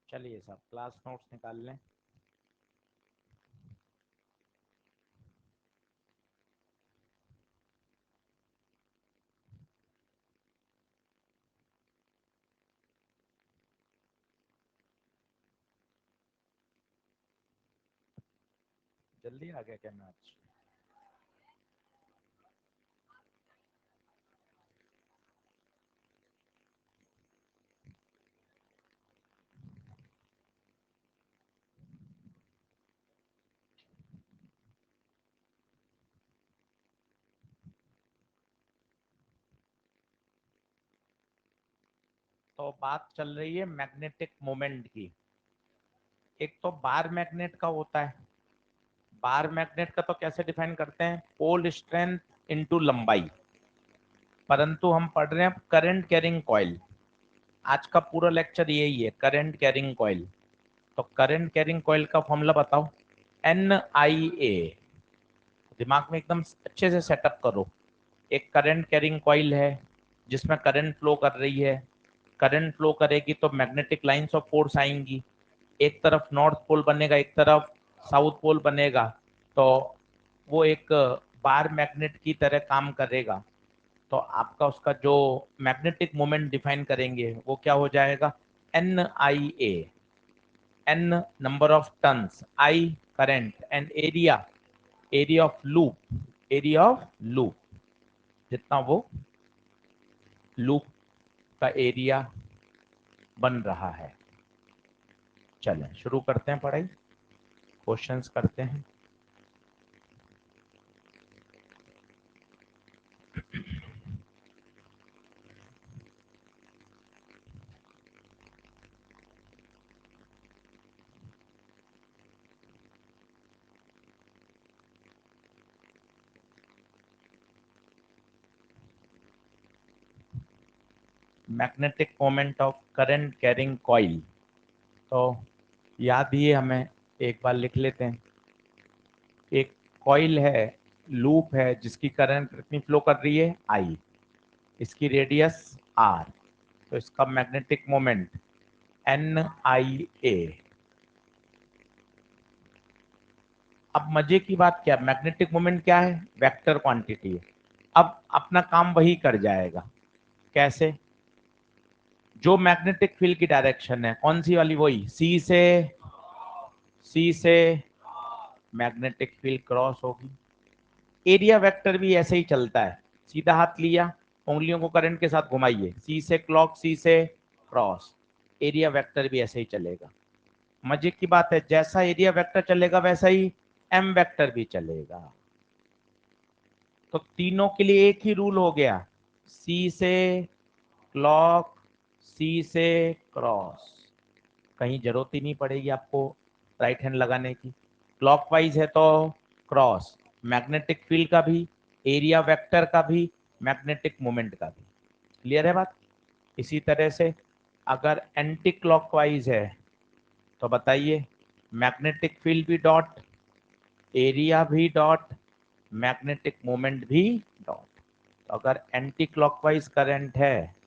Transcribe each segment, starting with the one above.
चलिए सब class notes निकाल लें। जल्दी आ गया क्या मैच? तो बात चल रही है मैग्नेटिक मोमेंट की। एक तो बार मैग्नेट का होता है। बार मैग्नेट का तो कैसे डिफाइन करते हैं? पोल स्ट्रेंथ इनटू लंबाई। परंतु हम पढ़ रहे हैं करंट कैरिंग कॉइल। आज का पूरा लेक्चर यही है, करंट कैरिंग कॉइल। तो करंट कैरिंग कॉइल का फॉर्मूला बताओ। NIA। दिमाग में एकदम अच्छे से सेटअप करो। एक करंट कैरिंग कॉइल है जिसमें करंट फ्लो कर रही है। करंट फ्लो करेगी तो मैग्नेटिक लाइंस ऑफ फोर्स आएंगी। एक तरफ नॉर्थ पोल बनेगा, एक तरफ साउथ पोल बनेगा। तो वो एक बार मैग्नेट की तरह काम करेगा। तो आपका उसका जो मैग्नेटिक मोमेंट डिफाइन करेंगे वो क्या हो जाएगा? NIA। N number of turns, I current, and area, area of loop, area of loop, जितना वो लूप का एरिया बन रहा है। चलें शुरू करते हैं पढ़ाई, क्वेश्चंस करते हैं। Magnetic moment of current carrying coil. तो याद ही है हमें, एक बार लिख लेते हैं। एक कॉइल है, लूप है, जिसकी करंट कितनी फ्लो कर रही है? I। इसकी रेडियस R। तो इसका मैग्नेटिक मोमेंट NIA। अब मजे की बात क्या, मैग्नेटिक मोमेंट क्या है? वेक्टर क्वांटिटी है। अब अपना काम वही कर जाएगा। कैसे? जो मैग्नेटिक फील्ड की डायरेक्शन है कौन सी वाली? वही सी से मैग्नेटिक फील्ड क्रॉस होगी। एरिया वेक्टर भी ऐसे ही चलता है। सीधा हाथ लिया, उंगलियों को करंट के साथ घुमाइए, सी से क्लॉक, सी से क्रॉस। एरिया वेक्टर भी ऐसे ही चलेगा। मजे की बात है, जैसा एरिया वेक्टर चलेगा वैसा ही एम वेक्टर भी चलेगा। तो तीनों के लिए एक ही रूल हो गया, सी से क्लॉक, सी से क्रॉस। कहीं जरूरत ही नहीं पड़ेगी आपको राइट हैंड लगाने की। क्लॉकवाइज है तो क्रॉस, मैग्नेटिक फील्ड का भी, एरिया वेक्टर का भी, मैग्नेटिक मोमेंट का भी। क्लियर है बात? इसी तरह से अगर एंटी क्लॉकवाइज है तो बताइए, मैग्नेटिक फील्ड भी डॉट, एरिया भी डॉट, मैग्नेटिक मोमेंट भी डॉट। तो अगर एंटी क्लॉकवाइज करंट है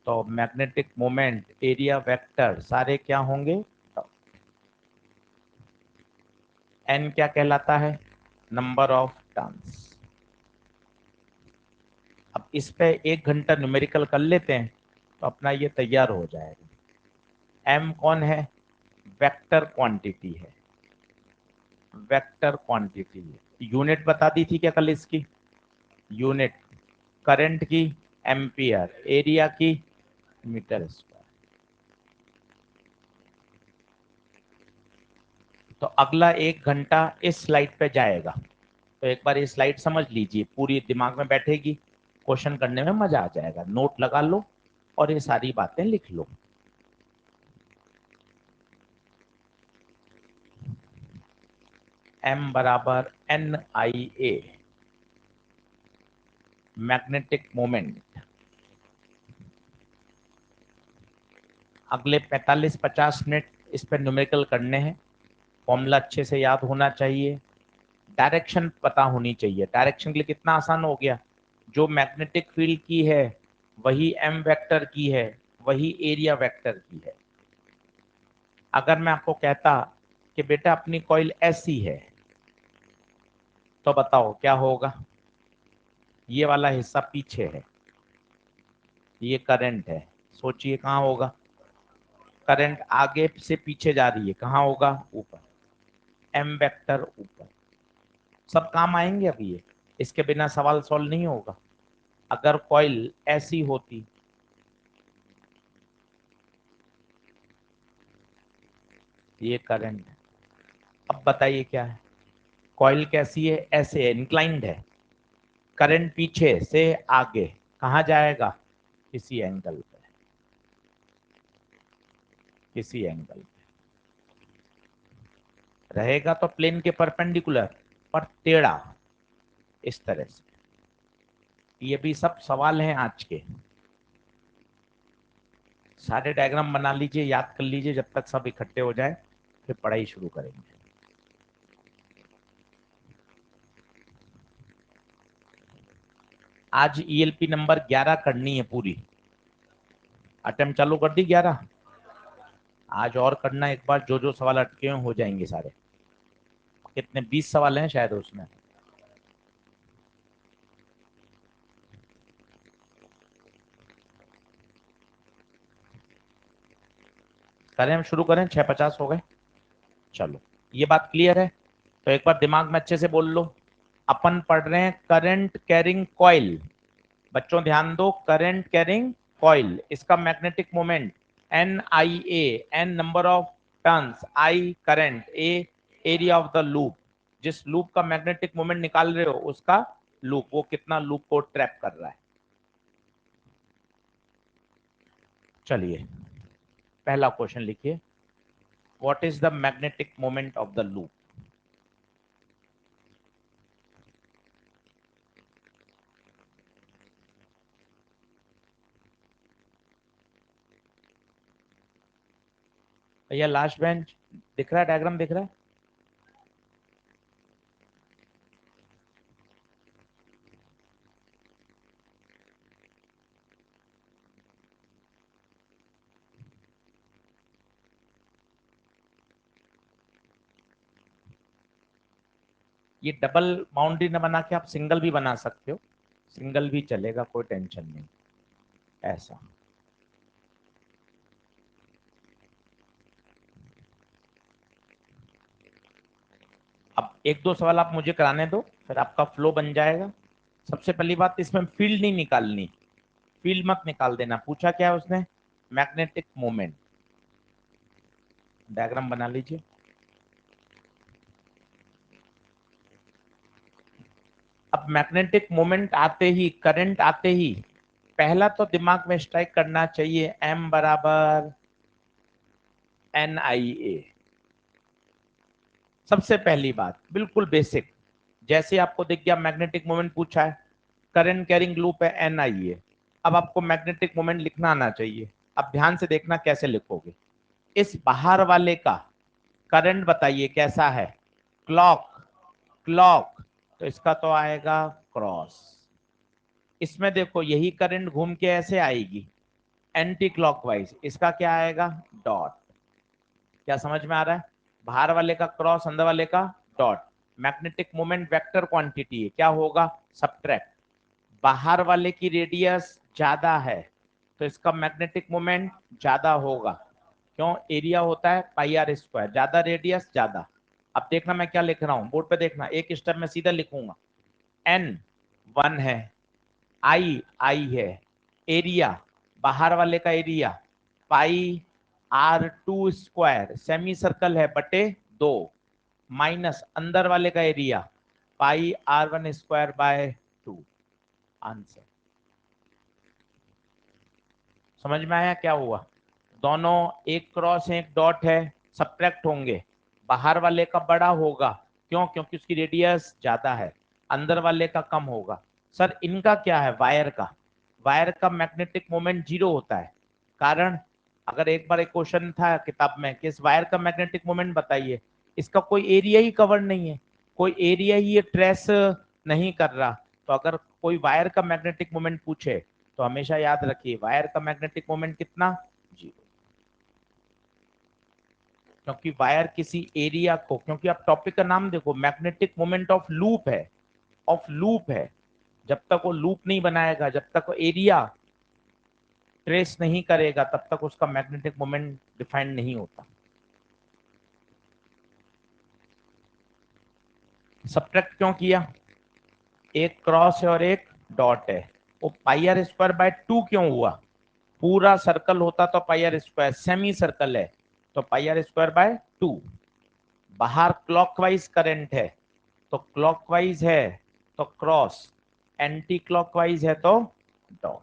तो मैग्नेटिक मोमेंट, एरिया वेक्टर सारे क्या होंगे? एन क्या कहलाता है? Number of turns. अब इस पे 1 घंटा न्यूमेरिकल कर लेते हैं तो अपना ये तैयार हो जाएगा। एम कौन है? वेक्टर क्वांटिटी है। वेक्टर क्वांटिटी है। यूनिट बता दी थी क्या कल इसकी? यूनिट करंट की एम्पियर, एरिया की मीटर स्क्वायर। तो अगला 1 घंटा इस स्लाइड पे जाएगा। तो एक बार ये स्लाइड समझ लीजिए, पूरी दिमाग में बैठेगी, क्वेश्चन करने में मजा आ जाएगा। नोट लगा लो और ये सारी बातें लिख लो। M बराबर NIA, मैग्नेटिक मोमेंट। अगले 45-50 मिनट इस पर न्यूमेरिकल करने हैं। फॉर्मूला अच्छे से याद होना चाहिए, डायरेक्शन पता होनी चाहिए। डायरेक्शन के लिए कितना आसान हो गया, जो मैग्नेटिक फील्ड की है वही एम वेक्टर की है, वही एरिया वेक्टर की है। अगर मैं आपको कहता कि बेटा अपनी कॉइल ऐसी है, तो बताओ क्या होगा? ये वाला हिस्सा पीछे है, ये करंट है, सोचिए कहाँ होगा? करंट आगे से पीछे जा रही है, कहाँ होगा? ऊपर। एम वेक्टर ऊपर। सब काम आएंगे अभी ये, इसके बिना सवाल सॉल्व नहीं होगा। अगर कॉइल ऐसी होती, ये करंट है, अब बताइए क्या है? कॉइल कैसी है? ऐसे है, इंक्लाइंड है, करंट पीछे से आगे कहाँ जाएगा? किसी एंगल पे, किसी एंगल पे रहेगा तो प्लेन के परपेंडिकुलर, पर टेढ़ा, इस तरह से। ये भी सब सवाल हैं आज के। सारे डायग्राम बना लीजिए, याद कर लीजिए, जब तक सब इकट्ठे हो जाए फिर पढ़ाई शुरू करेंगे। आज ईएलपी नंबर 11 करनी है पूरी। अटेम्प्ट चालू कर दी 11। आज और करना एक बार, जो जो सवाल अटके हुए हो जाएंगे सारे। कितने? 20 सवाल हैं शायद उसमें। करें हम शुरू करें? 6:50 हो गए। चलो, ये बात क्लियर है? तो एक बार दिमाग में अच्छे से बोल लो। अपन पढ़ रहे हैं करंट कैरिंग कॉइल। बच्चों ध्यान दो, करंट कैरिंग कॉइल, इसका magnetic moment N I A, N number of turns, I current, A area of the loop. जिस लूप का मैग्नेटिक मोमेंट निकाल रहे हो उसका लूप, वो कितना लूप को ट्रैप कर रहा है। चलिए पहला क्वेश्चन लिखिए, what is the magnetic moment of the loop? भैया लास्ट बेंच दिख रहा है? डायग्राम दिख रहा है? ये डबल बाउंड्री न बना के आप सिंगल भी बना सकते हो, सिंगल भी चलेगा, कोई टेंशन नहीं। ऐसा अब एक दो सवाल आप मुझे कराने दो, फिर आपका फ्लो बन जाएगा। सबसे पहली बात, इसमें फील्ड नहीं निकालनी, फील्ड मत निकाल देना। पूछा क्या है उसने? Magnetic moment. डायग्राम बना लीजिए। अब मैग्नेटिक मोमेंट आते ही, करंट आते ही, पहला तो दिमाग में स्ट्राइक करना चाहिए एम बराबर एन आई ए। सबसे पहली बात बिल्कुल बेसिक, जैसे आपको दिख गया मैग्नेटिक मोमेंट पूछा है, करंट कैरिंग लूप है एन आई ए। अब आपको मैग्नेटिक मोमेंट लिखना आना चाहिए। अब ध्यान से देखना कैसे लिखोगे। इस बाहर वाले का करंट बताइए कैसा है? क्लॉक, क्लॉक, तो इसका तो आएगा क्रॉस। इसमें देखो यही करंट घूम के ऐसे आएगी एंटी क्लॉकवाइज, इसका क्या आएगा? डॉट। क्या समझ में आ रहा है? बाहर वाले का क्रॉस, अंदर वाले का dot. Magnetic moment vector quantity है, क्या होगा? सब्ट्रैक्ट। बाहर वाले की रेडियस ज्यादा है तो इसका मैग्नेटिक मोमेंट ज्यादा होगा। क्यों? एरिया होता है पाई आर स्क्वायर, ज्यादा रेडियस ज्यादा। अब देखना मैं क्या लिख रहा हूं, बोर्ड पे देखना, एक स्टेप में सीधा लिखूंगा। एन 1 है, आई आई है, एरिया बाहर वाले का area pi R two square, semi circle है, बटे 2, माइनस अंदर वाले का area pi R one square by 2। Answer समझ में आया क्या हुआ? दोनों एक क्रॉस एक डॉट है, सब्ट्रैक्ट होंगे। बाहर वाले का बड़ा होगा, क्यों? क्योंकि उसकी रेडियस ज्यादा है। अंदर वाले का कम होगा। सर इनका क्या है? वायर का, वायर का मैग्नेटिक मोमेंट 0 होता है। कारण, अगर एक बार एक क्वेश्चन था किताब में कि इस वायर का मैग्नेटिक मोमेंट बताइए, इसका कोई एरिया ही कवर नहीं है, कोई एरिया ही ये ट्रेस नहीं कर रहा। तो अगर कोई वायर का मैग्नेटिक मोमेंट पूछे तो हमेशा याद रखिए वायर का मैग्नेटिक मोमेंट कितना? 0। क्योंकि वायर किसी एरिया को, क्योंकि आप टॉपिक का नाम देखो, मैग्नेटिक मोमेंट ऑफ लूप है, ऑफ लूप है। जब तक वो लूप नहीं बनाएगा, जब तक वो एरिया ट्रेस नहीं करेगा, तब तक उसका मैग्नेटिक मोमेंट डिफाइन नहीं होता। सब्ट्रैक्ट क्यों किया? एक क्रॉस है और एक डॉट है। वो पाई आर स्क्वायर बाय 2 क्यों हुआ? पूरा सर्कल होता तो पाई आर स्क्वायर, सेमी सर्कल है तो पाई आर स्क्वायर बाय 2। बाहर क्लॉकवाइज करंट है तो क्लॉकवाइज है तो क्रॉस, एंटी क्लॉकवाइज है तो डॉट।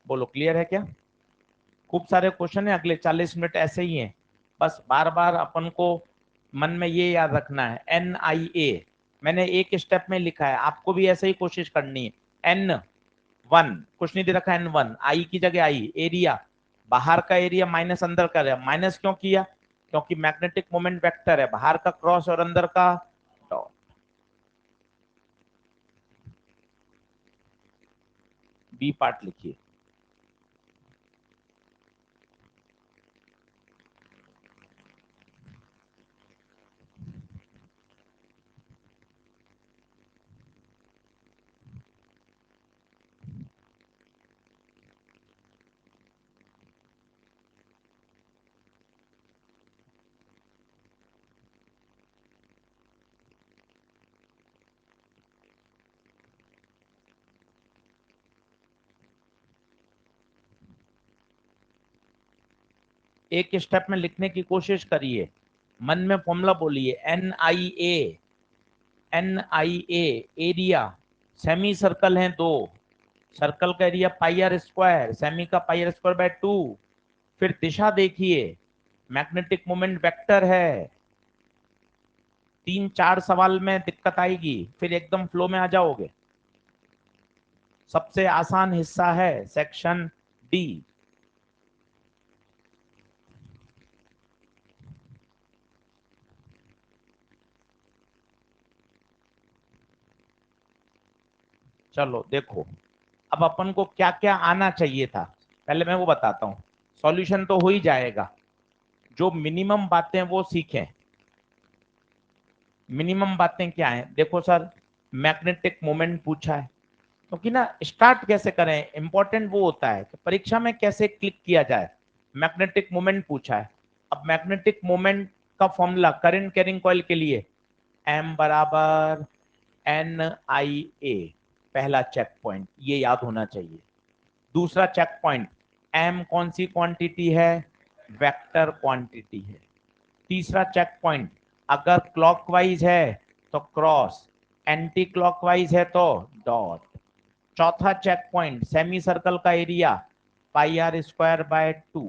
बोलो क्लियर है क्या? खूब सारे क्वेश्चन है, अगले 40 मिनट ऐसे ही हैं। बस बार बार अपन को मन में ये याद रखना है, NIA मैंने एक स्टेप में लिखा है, आपको भी ऐसे ही कोशिश करनी है। N1 कुछ नहीं दे रखा, N1 आई की जगह आई, एरिया बाहर का एरिया माइनस अंदर का है। माइनस क्यों किया? क्योंकि मैग्नेटिक मोमेंट वेक्टर है, बाहर का क्रॉस और अंदर का डॉट। बी पार्ट लिखिए। एक स्टेप में लिखने की कोशिश करिए, मन में फॉर्मूला बोलिए, NIA एरिया, सेमी सर्कल है दो, सर्कल का area pi R square, semi का पाई आर स्क्वायर बाय 2। फिर दिशा देखिए, मैग्नेटिक मोमेंट वेक्टर है। 3-4 सवाल में दिक्कत आएगी, फिर एकदम फ्लो में आ जाओगे। सबसे आसान हिस्सा है सेक्शन डी। चलो देखो, अब अपन को क्या क्या आना चाहिए था, पहले मैं वो बताता हूँ। सॉल्यूशन तो हो ही जाएगा, जो मिनिमम बातें वो सीखें। मिनिमम बातें क्या है देखो सर, मैग्नेटिक मोमेंट पूछा है, क्योंकि ना स्टार्ट कैसे करें इंपॉर्टेंट वो होता है कि परीक्षा में कैसे क्लिक किया जाए। मैग्नेटिक मोमेंट पूछा है, अब मैग्नेटिक मोमेंट का फॉर्मूला करंट कैरिंग कॉइल के लिए M बराबर NIA, पहला चेक पॉइंट ये याद होना चाहिए। दूसरा चेक पॉइंट, M कौन सी क्वांटिटी है? वेक्टर क्वांटिटी है। तीसरा चेक पॉइंट, अगर क्लॉकवाइज है तो क्रॉस, एंटी क्लॉकवाइज है तो डॉट। चौथा चेक पॉइंट, सेमी सर्कल का area pi R square by 2।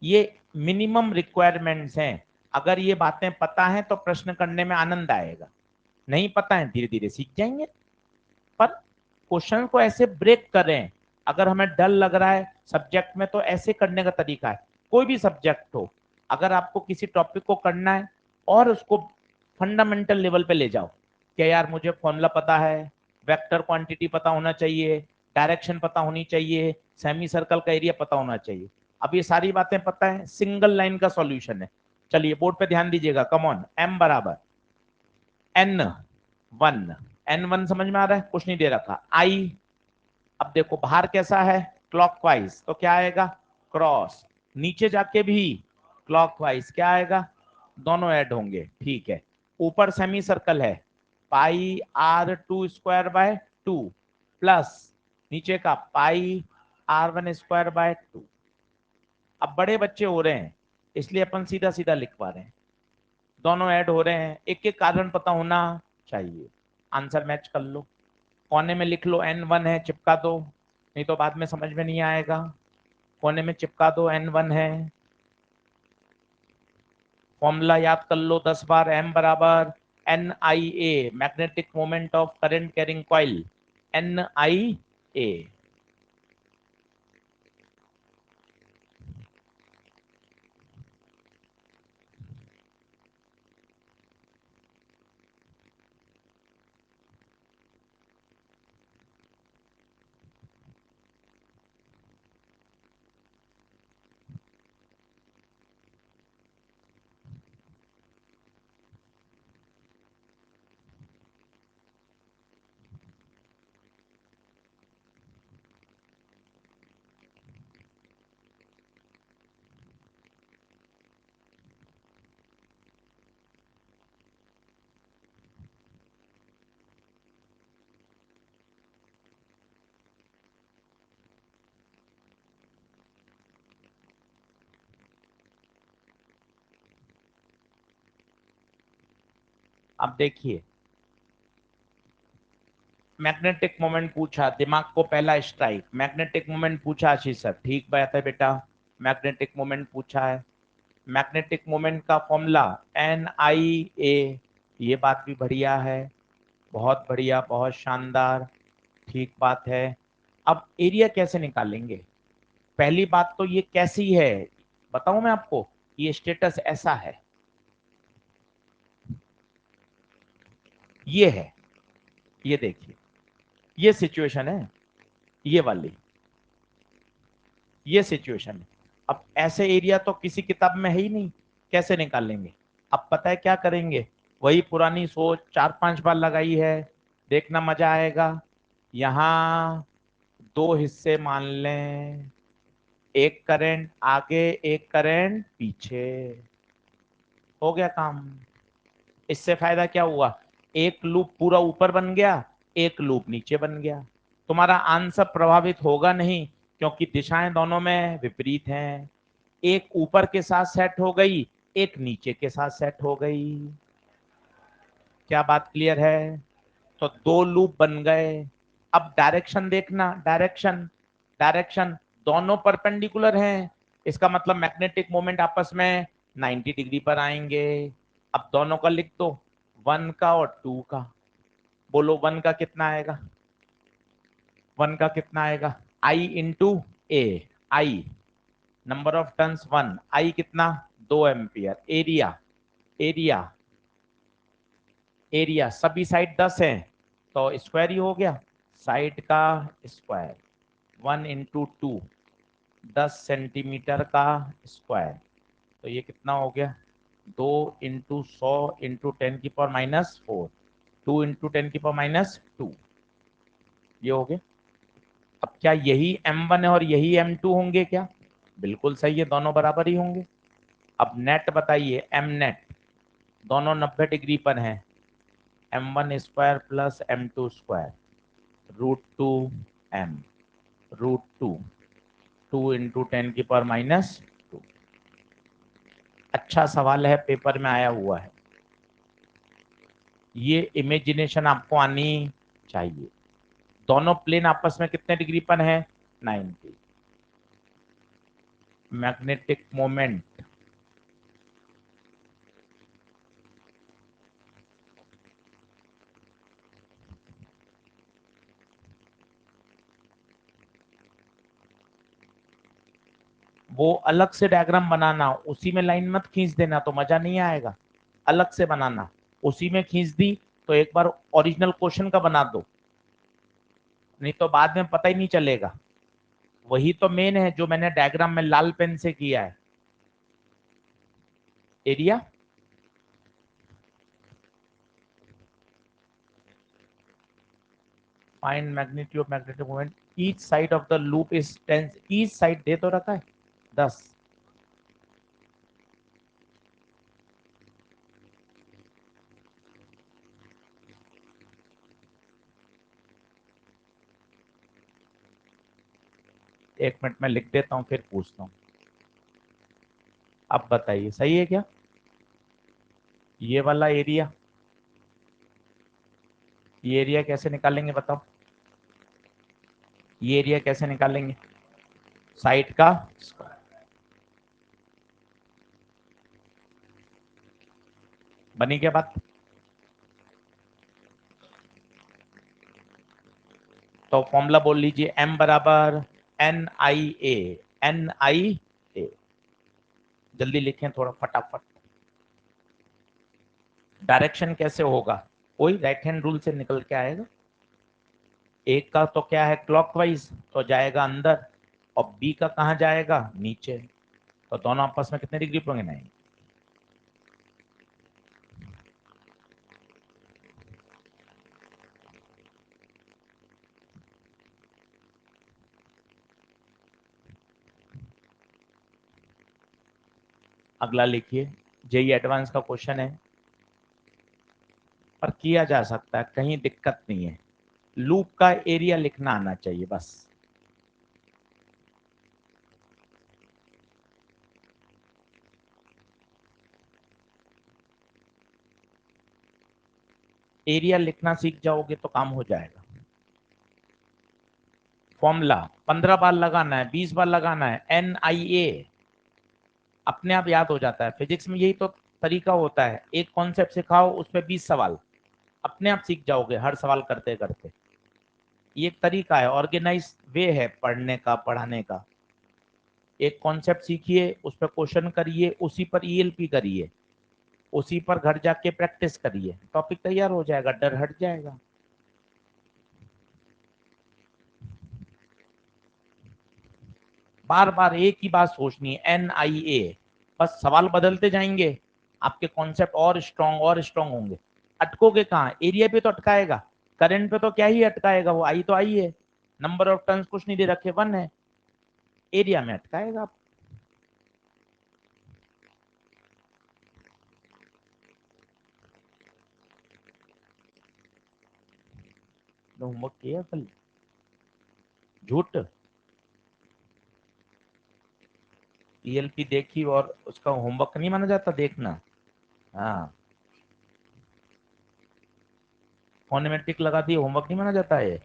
ये मिनिमम रिक्वायरमेंट्स हैं। अगर ये बातें पता है तो प्रश्न करने में आनंद आएगा, नहीं पता है धीरे धीरे सीख जाएंगे। पर क्वेश्चन को ऐसे ब्रेक करें, अगर हमें डर लग रहा है सब्जेक्ट में तो ऐसे करने का तरीका है। कोई भी सब्जेक्ट हो, अगर आपको किसी टॉपिक को करना है और उसको फंडामेंटल लेवल पे ले जाओ, क्या यार मुझे फॉर्मूला पता है, वेक्टर क्वांटिटी पता होना चाहिए, डायरेक्शन पता होनी चाहिए, सेमी सर्कल का एरिया पता होना चाहिए। अब ये सारी बातें पता है, सिंगल लाइन का सॉल्यूशन है। चलिए बोर्ड पे ध्यान दीजिएगा, कम ऑन। M बराबर N1, N1 समझ में आ रहा है, कुछ नहीं दे रखा। I, अब देखो बाहर कैसा है, क्लॉकवाइज, तो क्या आएगा? क्रॉस। नीचे जाके भी क्लॉकवाइज, क्या आएगा? दोनों ऐड होंगे, ठीक है। ऊपर सेमी सर्कल है, पाई R2 स्क्वायर बाय 2 प्लस नीचे का पाई R1 स्क्वायर बाय 2। अब बड़े बच्चे हो रहे हैं इसलिए अपन सीधा सीधा लिख पा रहे हैं, दोनों ऐड हो रहे हैं, एक एक कारण पता होना चाहिए। आंसर मैच कर लो, कोने में लिख लो N1 है, चिपका दो, नहीं तो बाद में समझ में नहीं आएगा। कोने में चिपका दो N1 है, फॉर्मूला याद कर लो 10 बार। M बराबर NIA, magnetic moment of current carrying coil, NIA। अब देखिए, मैग्नेटिक मोमेंट पूछा, दिमाग को पहला स्ट्राइक, मैग्नेटिक मोमेंट पूछा आशीष सर, ठीक बात है बेटा, मैग्नेटिक मोमेंट पूछा है। मैग्नेटिक मोमेंट का फॉर्मूला NIA, ये बात भी बढ़िया है, बहुत बढ़िया, बहुत शानदार, ठीक बात है। अब एरिया कैसे निकालेंगे? पहली बात तो ये कैसी है बताऊं मैं आपको, ये स्टेटस ऐसा है, ये है, ये देखिए, ये सिचुएशन है, ये वाली, ये सिचुएशन है। अब ऐसे एरिया तो किसी किताब में है ही नहीं, कैसे निकालेंगे? अब पता है क्या करेंगे, वही पुरानी सोच 4-5 बार लगाई है, देखना मजा आएगा। यहां दो हिस्से मान लें, एक करंट आगे एक करंट पीछे, हो गया काम। इससे फायदा क्या हुआ, एक लूप पूरा ऊपर बन गया, एक लूप नीचे बन गया। तुम्हारा आंसर प्रभावित होगा नहीं, क्योंकि दिशाएं दोनों में विपरीत हैं, एक ऊपर के साथ सेट हो गई, एक नीचे के साथ सेट हो गई। क्या बात क्लियर है? तो दो लूप बन गए। अब डायरेक्शन देखना, डायरेक्शन, डायरेक्शन दोनों परपेंडिकुलर हैं, इसका मतलब मैग्नेटिक मोमेंट आपस में 90 डिग्री पर आएंगे। अब दोनों का लिख दो, 1 का और 2 का, बोलो 1 का कितना आएगा, 1 का कितना आएगा, I into A, I number of turns 1, आई कितना 2 एम्पियर, एरिया, एरिया, एरिया सभी साइड 10 है तो स्क्वायर ही हो गया, साइड का स्क्वायर, 1 इंटू 2, 10 सेंटीमीटर का स्क्वायर, तो ये कितना हो गया, 2 इंटू 100 इंटू 10 की पावर -4, 2 इंटू 10 की पावर -2, ये हो गया। अब क्या यही M1 है और यही M2 होंगे क्या? बिल्कुल सही है, दोनों बराबर ही होंगे। अब नेट बताइए, M नेट, दोनों 90 डिग्री पर हैं, M1 square plus M2 square, √2M, √2, 2 into 10 की पावर -2। अच्छा सवाल है, पेपर में आया हुआ है, ये इमेजिनेशन आपको आनी चाहिए। दोनों प्लेन आपस में कितने डिग्री पर है, 90। मैग्नेटिक मोमेंट वो अलग से डायग्राम बनाना, उसी में लाइन मत खींच देना तो मजा नहीं आएगा, अलग से बनाना। उसी में खींच दी तो एक बार ओरिजिनल क्वेश्चन का बना दो, नहीं तो बाद में पता ही नहीं चलेगा। वही तो मेन है जो मैंने डायग्राम में लाल पेन से किया है। Area, find magnitude of magnetic moment, each side of the loop is 10, each side दे तो रखा है 10। एक मिनट में लिख देता हूँ फिर पूछता हूँ। अब बताइए सही है क्या? ये वाला एरिया, ये एरिया कैसे निकालेंगे बताओ, ये एरिया कैसे निकालेंगे, साइड का स्क्वायर, बनी क्या बात? तो फॉर्मूला बोल लीजिए, M बराबर NIA, NIA, जल्दी लिखें थोड़ा फटाफट। डायरेक्शन कैसे होगा, कोई राइट हैंड रूल से निकल के आएगा। एक का तो क्या है क्लॉकवाइज, तो जाएगा अंदर, और बी का कहाँ जाएगा, नीचे, तो दोनों आपस में कितने डिग्री पर होंगे, 90। अगला लिखिए, जेई एडवांस का क्वेश्चन है, पर किया जा सकता है, कहीं दिक्कत नहीं है, लूप का एरिया लिखना आना चाहिए बस। एरिया लिखना सीख जाओगे तो काम हो जाएगा। फॉर्मूला 15 बार लगाना है, 20 बार लगाना है, NIA अपने आप याद हो जाता है। फिजिक्स में यही तो तरीका होता है, एक कॉन्सेप्ट सिखाओ उस पर 20 सवाल, अपने आप सीख जाओगे हर सवाल करते करते। ये एक तरीका है, ऑर्गेनाइज वे है पढ़ने का, पढ़ाने का। एक कॉन्सेप्ट सीखिए, उस पर क्वेश्चन करिए, उसी पर ELP करिए, उसी पर घर जाके प्रैक्टिस करिए, टॉपिक तैयार हो जाएगा, डर हट जाएगा। बार बार एक ही बात सोचनी है, NIA, बस सवाल बदलते जाएंगे, आपके कॉन्सेप्ट और स्ट्रॉन्ग होंगे। अटकोगे कहाँ, एरिया पे तो अटकाएगा, करंट पे तो क्या ही अटकाएगा, वो आई तो आई है, नंबर ऑफ टर्न्स कुछ नहीं दे रखे, 1 है, एरिया में अटकाएगा। होमवर्क किया कल? झूठ। ELP देखी और उसका होमवर्क नहीं माना जाता देखना? हाँ, फोनेमेटिक लगा दी, होमवर्क नहीं माना जाता है?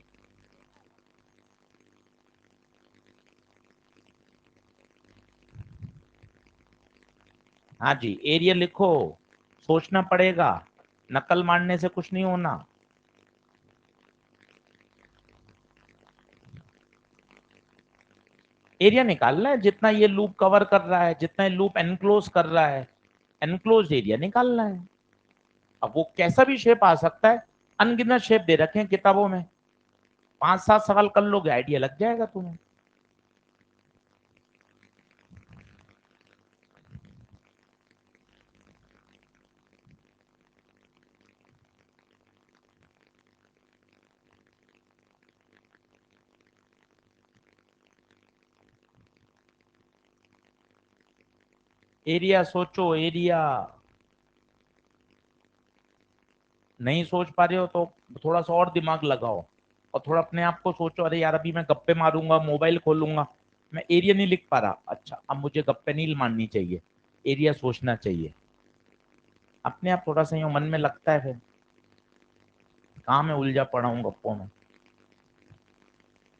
हाँ जी, एरिया लिखो, सोचना पड़ेगा, नकल मारने से कुछ नहीं होना। एरिया निकालना है, जितना ये लूप कवर कर रहा है, जितना ये लूप एनक्लोज कर रहा है, एनक्लोज एरिया निकालना है। अब वो कैसा भी शेप आ सकता है, अनगिनत शेप दे रखे हैं किताबों में, 5-7 सवाल कर लोगे, आइडिया लग जाएगा तुम्हें। एरिया सोचो, एरिया। नहीं सोच पा रहे हो तो थोड़ा सा और दिमाग लगाओ, और थोड़ा अपने आप को सोचो, अरे यार अभी मैं गप्पे मारूंगा, मोबाइल खोलूंगा, मैं एरिया नहीं लिख पा रहा, अच्छा अब मुझे गप्पे नहीं मारनी चाहिए, एरिया सोचना चाहिए। अपने आप थोड़ा सा यूं मन में लगता है, फिर कहाँ मैं उलझा पड़ा हूँ गप्पों में।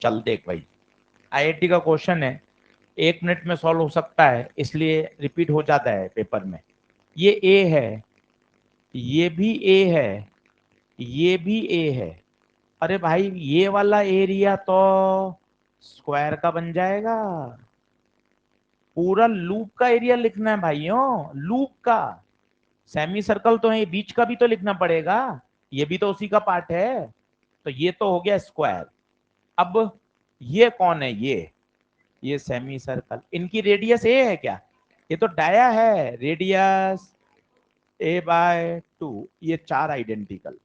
चल देख भाई, IIT का क्वेश्चन है, 1 मिनट में सॉल्व हो सकता है, इसलिए रिपीट हो जाता है पेपर में। ये ए है, ये भी ए है, ये भी ए है, अरे भाई ये वाला एरिया तो स्क्वायर का बन जाएगा। पूरा लूप का एरिया लिखना है भाइयों, लूप का। सेमी सर्कल तो है, बीच का भी तो लिखना पड़ेगा, ये भी तो उसी का पार्ट है। तो ये तो हो गया स्क्वायर। अब ये कौन है, ये सेमी सर्कल, इनकी रेडियस ए है क्या? ये तो डाया है, रेडियस A/2, ये 4 आइडेंटिकल।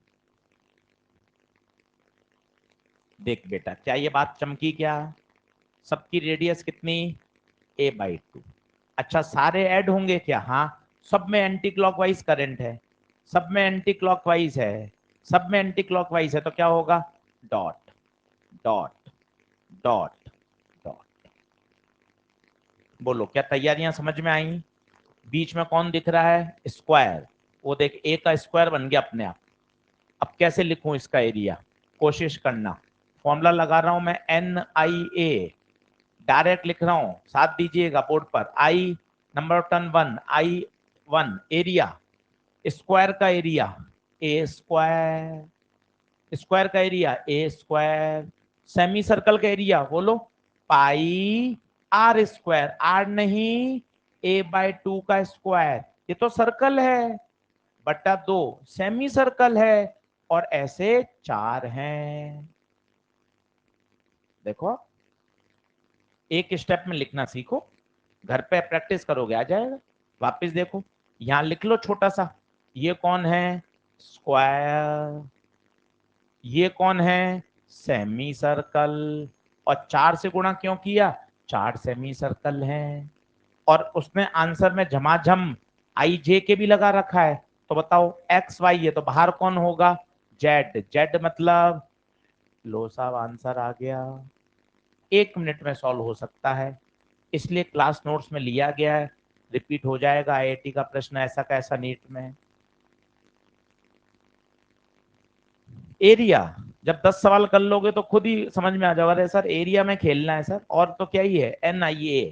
देख बेटा, क्या ये बात चमकी क्या? सबकी रेडियस कितनी? A/2। अच्छा, सारे ऐड होंगे क्या? हाँ, सब में एंटी क्लॉकवाइज करंट है, सब में एंटी क्लॉकवाइज है, सब में एंटी क्लॉकवाइज है, तो क्या होगा? Dot dot dot dot. बोलो, क्या तैयारियां समझ में आई? बीच में कौन दिख रहा है? स्क्वायर। वो देख, ए का स्क्वायर बन गया अपने आप। अब कैसे लिखूं इसका एरिया? कोशिश करना, फॉर्मूला लगा रहा हूं मैं, NIA, डायरेक्ट लिख रहा हूं, साथ दीजिएगा बोर्ड पर। आई number of turn 1, I1 area, square का एरिया ए स्क्वायर, स्क्वायर का area A square, semi circle का एरिया बोलो, पाई आर स्क्वायर, आर नहीं, A/2 का स्क्वायर। ये तो सर्कल है, बटा 2, सेमी सर्कल है, और ऐसे 4 हैं। देखो, एक स्टेप में लिखना सीखो, घर पे प्रैक्टिस करोगे आ जाएगा। वापस देखो, यहां लिख लो छोटा सा, ये कौन है? स्क्वायर। ये कौन है? Semi circle. और 4 से गुणा क्यों किया? 4 सेमी सर्कल हैं। और उसने आंसर में झमाझम IJ के भी लगा रखा है, तो बताओ XY, ये तो बाहर कौन होगा? जेड, जेड मतलब, लो साहब आंसर आ गया। 1 मिनट में सॉल्व हो सकता है, इसलिए क्लास नोट्स में लिया गया है, रिपीट हो जाएगा IIT का प्रश्न ऐसा का ऐसा नीट में। एरिया जब 10 सवाल कर लोगे तो खुद ही समझ में आ जाएगा, अरे सर एरिया में खेलना है सर, और तो क्या ही है, NIA,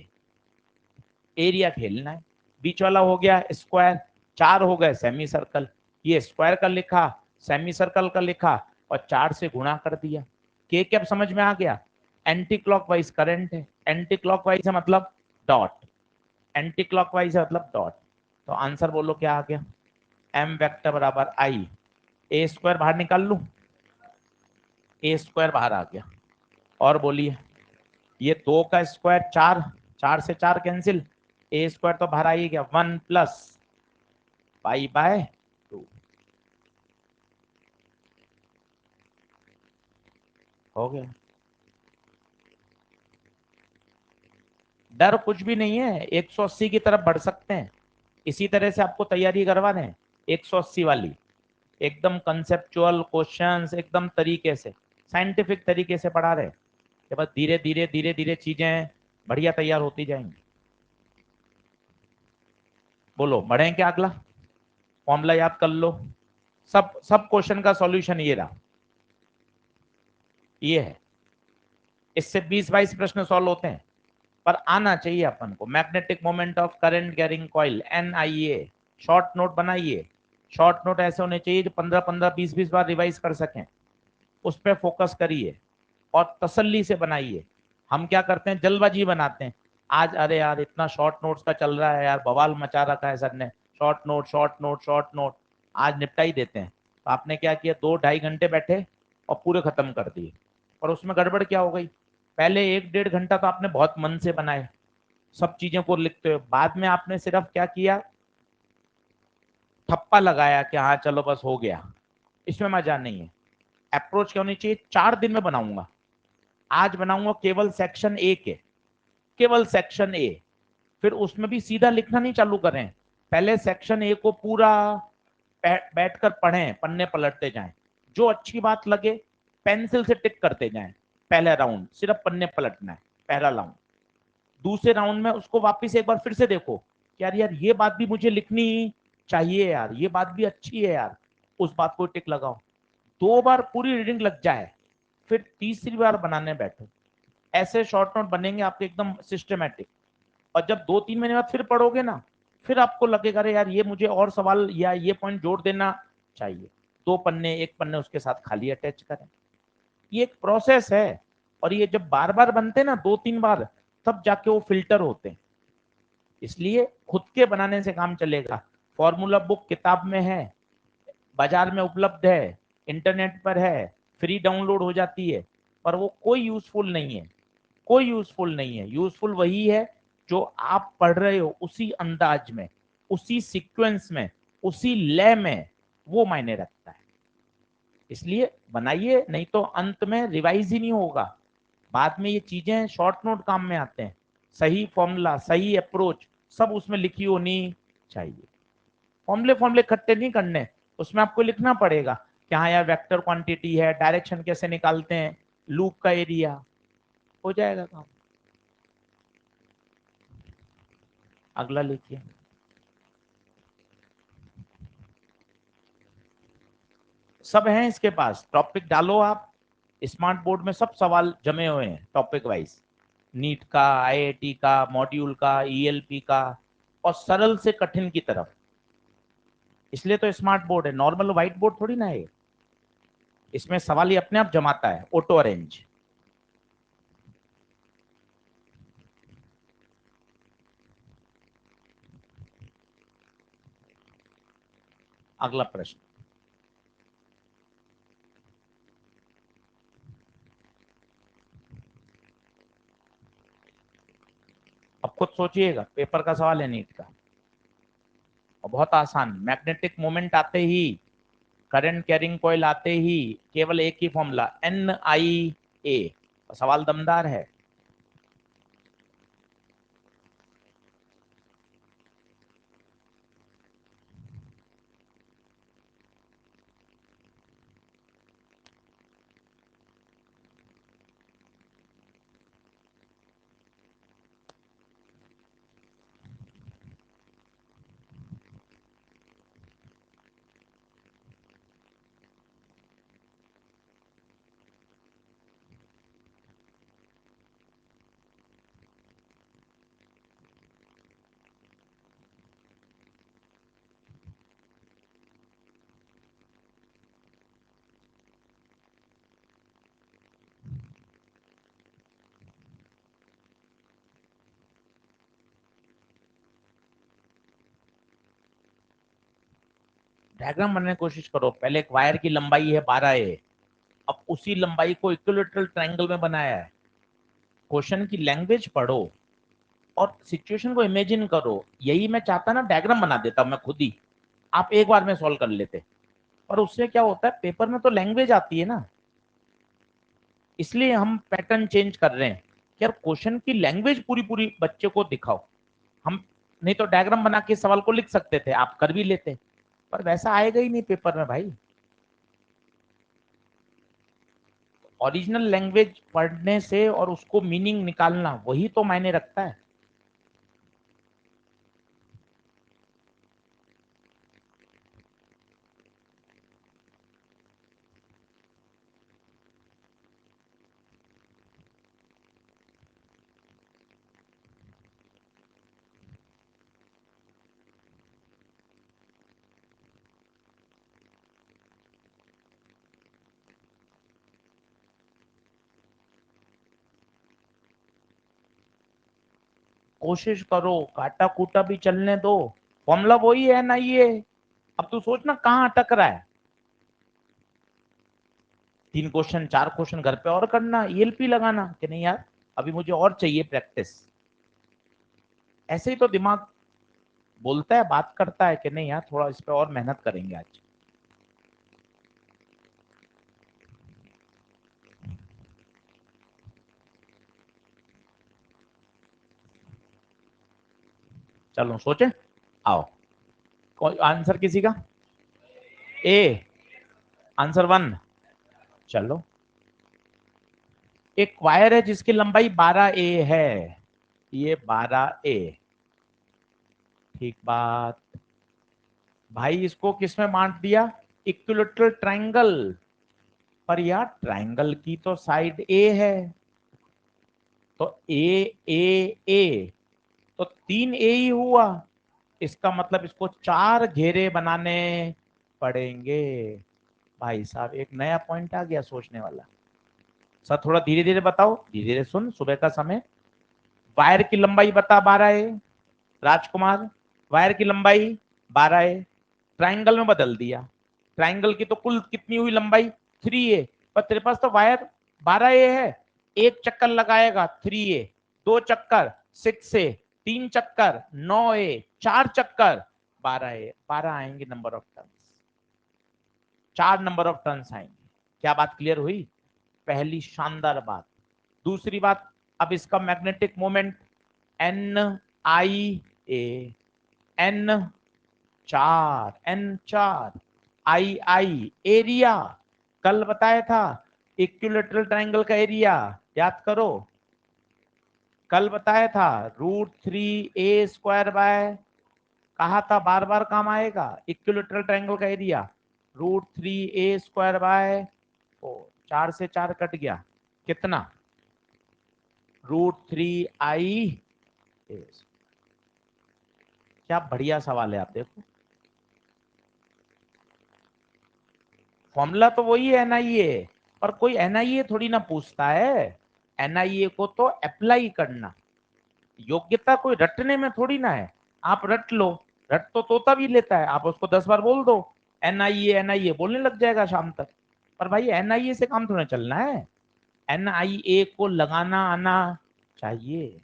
एरिया खेलना है। बीच वाला हो गया स्क्वायर, 4 हो गए सेमी सर्कल, ये स्क्वायर का लिखा, सेमी सर्कल का लिखा और 4 से गुणा कर दिया। के क्या समझ में आ गया, एंटी क्लॉकवाइज करंट है, एंटी क्लॉकवाइज है मतलब डॉट, एंटी क्लॉकवाइज है मतलब डॉट। तो आंसर बोलो क्या आ गया, एम वेक्टर बराबर आई, ए स्क्वायर बाहर निकाल लू, ए स्क्वायर बाहर आ गया। और बोलिए, ये 2 का स्क्वायर 4, 4 से 4 कैंसिल, ए स्क्वायर तो बाहर आ ही गया, 1 प्लस पाई बाय 2 हो गया। डर कुछ भी नहीं है, 180 की तरफ बढ़ सकते हैं। इसी तरह से आपको तैयारी करवा रहे हैं 180 वाली, एकदम कंसेप्चुअल क्वेश्चंस, एकदम तरीके से साइंटिफिक तरीके से पढ़ा रहे हैं कि बस धीरे धीरे धीरे धीरे चीजें बढ़िया तैयार होती जाएंगी। बोलो बढ़े क्या अगला, फॉर्मूला याद कर लो, सब सब क्वेश्चन का सॉल्यूशन ये रहा, ये है। इससे 20-22 प्रश्न सॉल्व होते हैं, पर आना चाहिए अपन को। Magnetic moment of current carrying coil, NIA, short note बनाइए। शॉर्ट नोट ऐसे होने चाहिए जो 15-15 20-20 बार रिवाइज कर सकें, उस पर फोकस करिए और तसल्ली से बनाइए। हम क्या करते हैं, जल्दबाजी बनाते हैं। आज अरे यार इतना शॉर्ट नोट्स का चल रहा है यार, बवाल मचा रखा है सर ने, short note short note short note, आज निपटा ही देते हैं। तो आपने क्या किया, 2-2.5 घंटे बैठे और पूरे खत्म कर दिए। और उसमें गड़बड़ क्या हो गई, पहले 1-1.5 घंटा तो आपने बहुत मन से बनाए, सब चीजों को लिखते हुए, बाद में आपने सिर्फ क्या किया, ठप्पा लगाया कि हाँ चलो बस हो गया। इसमें मजा नहीं है। अप्रोच क्या होनी चाहिए, 4 दिन में बनाऊंगा, आज बनाऊंगा केवल सेक्शन ए के, केवल सेक्शन ए। फिर उसमें भी सीधा लिखना नहीं चालू करें, पहले सेक्शन ए को पूरा बैठकर पढ़ें, पन्ने पलटते जाएं, जो अच्छी बात लगे पेंसिल से टिक करते जाएं। पहले राउंड सिर्फ पन्ने पलटना है, पहला राउंड। दूसरे राउंड में उसको वापस एक बार फिर से देखो कि यार यार ये बात भी मुझे लिखनी चाहिए यार, ये बात भी अच्छी है यार, उस बात को टिक लगाओ। 2 बार पूरी रीडिंग लग जाए, फिर तीसरी बार बनाने बैठो। ऐसे शॉर्ट नोट बनेंगे आपके एकदम सिस्टमेटिक। और जब 2-3 महीने बाद फिर पढ़ोगे ना, फिर आपको लगेगा अरे यार ये मुझे और सवाल या ये पॉइंट जोड़ देना चाहिए। 2 पन्ने, 1 पन्ने उसके साथ खाली अटैच करें, ये एक प्रोसेस है। और ये जब बार बार बनते हैं ना, 2-3 बार, तब जाके वो फिल्टर होते हैं। इसलिए खुद के बनाने से काम चलेगा। फॉर्मूला बुक किताब में है, बाजार में उपलब्ध है, इंटरनेट पर है, फ्री डाउनलोड हो जाती है, पर वो कोई यूजफुल नहीं है, कोई यूजफुल नहीं है। यूजफुल वही है जो आप पढ़ रहे हो उसी अंदाज में, उसी सीक्वेंस में, उसी लय में, वो मायने रखता है। इसलिए बनाइए, नहीं तो अंत में रिवाइज ही नहीं होगा। बाद में ये चीजें शॉर्ट नोट काम में आते हैं। सही फॉर्मूला, सही अप्रोच, सब उसमें लिखी होनी चाहिए। फॉर्मूले फॉर्मूले इकट्ठे नहीं करने, उसमें आपको लिखना पड़ेगा कि हाँ यार वेक्टर क्वांटिटी है, डायरेक्शन कैसे निकालते हैं, लूप का एरिया, हो जाएगा काम। अगला लिखिए। सब है इसके पास, टॉपिक डालो आप, स्मार्ट बोर्ड में सब सवाल जमे हुए हैं टॉपिक वाइज, नीट का, IIT का, मॉड्यूल का, ELP का, और सरल से कठिन की तरफ। इसलिए तो स्मार्ट बोर्ड है, नॉर्मल व्हाइट बोर्ड थोड़ी ना है। इसमें सवाल ही अपने आप जमाता है, ऑटो अरेंज। अगला प्रश्न, अब खुद सोचिएगा, पेपर का सवाल है नीट का, और बहुत आसान। मैग्नेटिक मोमेंट आते ही, करंट कैरिंग कॉइल आते ही, केवल एक ही फॉर्मूला, NIA। सवाल दमदार है। डायग्राम बनाने की कोशिश करो। पहले एक वायर की लंबाई है 12A, अब उसी लंबाई को इक्विलेटरल ट्रायंगल में बनाया है। क्वेश्चन की लैंग्वेज पढ़ो और सिचुएशन को इमेजिन करो। यही मैं चाहता ना, डायग्राम बना देता मैं खुद ही, आप एक बार में सॉल्व कर लेते। पर उससे क्या होता है, पेपर में तो लैंग्वेज आती है ना, इसलिए हम पैटर्न चेंज कर रहे हैं कि यार क्वेश्चन की लैंग्वेज पूरी पूरी बच्चे को दिखाओ। हम नहीं तो डायग्राम बना के सवाल को लिख सकते थे, आप कर भी लेते, पर वैसा आएगा ही नहीं पेपर में भाई। ओरिजिनल लैंग्वेज पढ़ने से और उसको मीनिंग निकालना, वही तो मायने रखता है। कोशिश करो, काटा कूटा भी चलने दो, फॉर्मूला वही है ना ये। अब तू सोच ना कहाँ अटक रहा है। 3 क्वेश्चन 4 क्वेश्चन घर पे और करना, ईएलपी लगाना कि नहीं यार अभी मुझे और चाहिए प्रैक्टिस। ऐसे ही तो दिमाग बोलता है, बात करता है कि नहीं यार थोड़ा इस पे और मेहनत करेंगे आज। चलो सोचे, आओ। कोई आंसर किसी का? ए, आंसर 1। चलो, एक वायर है जिसकी लंबाई 12A है, ये 12A। ठीक बात। भाई इसको किसमें बांट दिया? Equilateral triangle. पर यार ट्रायंगल की तो साइड ए है, तो ए, तो 3A ही हुआ। इसका मतलब इसको 4 घेरे बनाने पड़ेंगे। भाई साहब एक नया पॉइंट आ गया सोचने वाला। सर थोड़ा धीरे धीरे बताओ, धीरे धीरे सुन, सुबह का समय। वायर की लंबाई बता 12A, राजकुमार। वायर की लंबाई 12A, ट्राइंगल में बदल दिया। ट्राइंगल की तो कुल कितनी हुई लंबाई? 3A। पर तेरे पास तो वायर 12A है, एक चक्कर लगाएगा 3A, 2 चक्कर 6A, 3 चक्कर 9A, 4 चक्कर 12A। 12 आएंगे number of turn, 4 number of turns आएंगे। क्या बात क्लियर हुई? पहली शानदार बात। दूसरी बात, अब इसका magnetic moment NIA, N4 II area, कल बताया था इक्विलेटरल ट्रायंगल का एरिया, याद करो। कल बताया था √3A² कहा था, बार बार काम आएगा। इक्विलेटरल ट्रायंगल का एरिया √3A², 4 से 4 कट गया, कितना? √3I। क्या बढ़िया सवाल है, आप देखो। फॉर्मूला तो वही है NIA, पर कोई NIA थोड़ी ना पूछता है। NIA को तो अप्लाई करना, योग्यता कोई रटने में थोड़ी ना है। आप रट लो, रट तो तोता भी लेता है, आप उसको 10 बार बोल दो, NIA बोलने लग जाएगा शाम तक। पर भाई NIA से काम थोड़ा चलना है, NIA को लगाना आना चाहिए।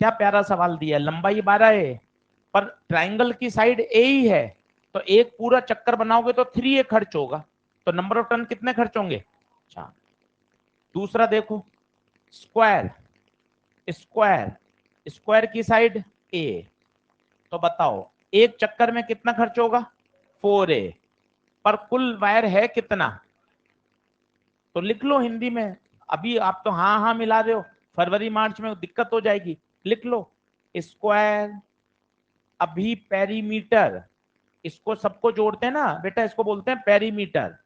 क्या प्यारा सवाल दिया। लंबाई 12 है, पर ट्राइंगल की साइड ए ही है, तो एक पूरा चक्कर बनाओगे तो 3A खर्च होगा, तो नंबर ऑफ टर्न कितने खर्च होंगे? 4। दूसरा देखो, स्क्वायर, स्क्वायर स्क्वायर की साइड ए, तो बताओ एक चक्कर में कितना खर्च होगा? 4A। पर कुल वायर है कितना? तो लिख लो हिंदी में। अभी आप तो हाँ हाँ मिला रहे हो, फरवरी मार्च में दिक्कत हो जाएगी। लिख लो स्क्वायर, अभी पेरीमीटर, इसको सबको जोड़ते हैं ना बेटा, इसको बोलते हैं पेरीमीटर।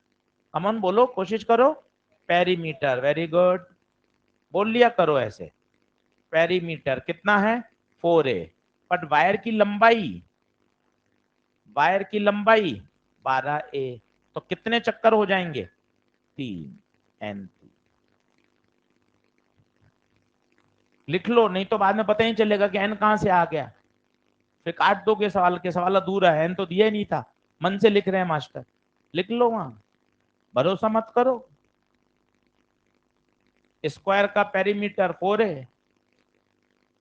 अमन बोलो, कोशिश करो। पेरीमीटर, वेरी गुड, बोल लिया करो ऐसे। पेरीमीटर कितना है? 4A। बट वायर की लंबाई 12A, तो कितने चक्कर हो जाएंगे? 3 N। लिख लो, नहीं तो बाद में पता ही चलेगा कि N कहां से आ गया, फिर काट दोगे सवाल के, सवाल अधूरा है, N तो दिया ही नहीं था। मन से लिख रहे हैं मास्टर, लिख लो वहां, भरोसा मत करो। स्क्वायर का पेरीमीटर 4 है,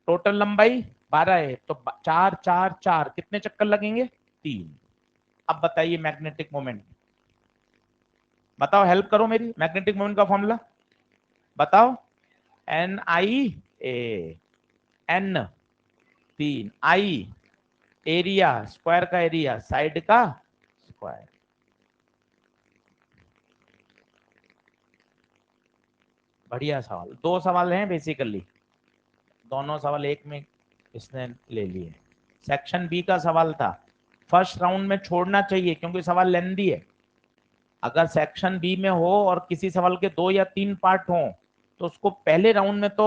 टोटल लंबाई 12 है, तो 4 4 4 कितने चक्कर लगेंगे? 3। अब बताइए मैग्नेटिक मोमेंट, बताओ, हेल्प करो मेरी, मैग्नेटिक मोमेंट का फॉर्मूला बताओ। N I A, N 3, eye area, square का एरिया, साइड का स्क्वायर। बढ़िया सवाल, 2 सवाल हैं बेसिकली, दोनों सवाल एक में इसने ले लिए। सेक्शन बी का सवाल था, फर्स्ट राउंड में छोड़ना चाहिए क्योंकि सवाल लेंदी है। अगर सेक्शन बी में हो और किसी सवाल के 2 या 3 पार्ट हो तो उसको पहले राउंड में तो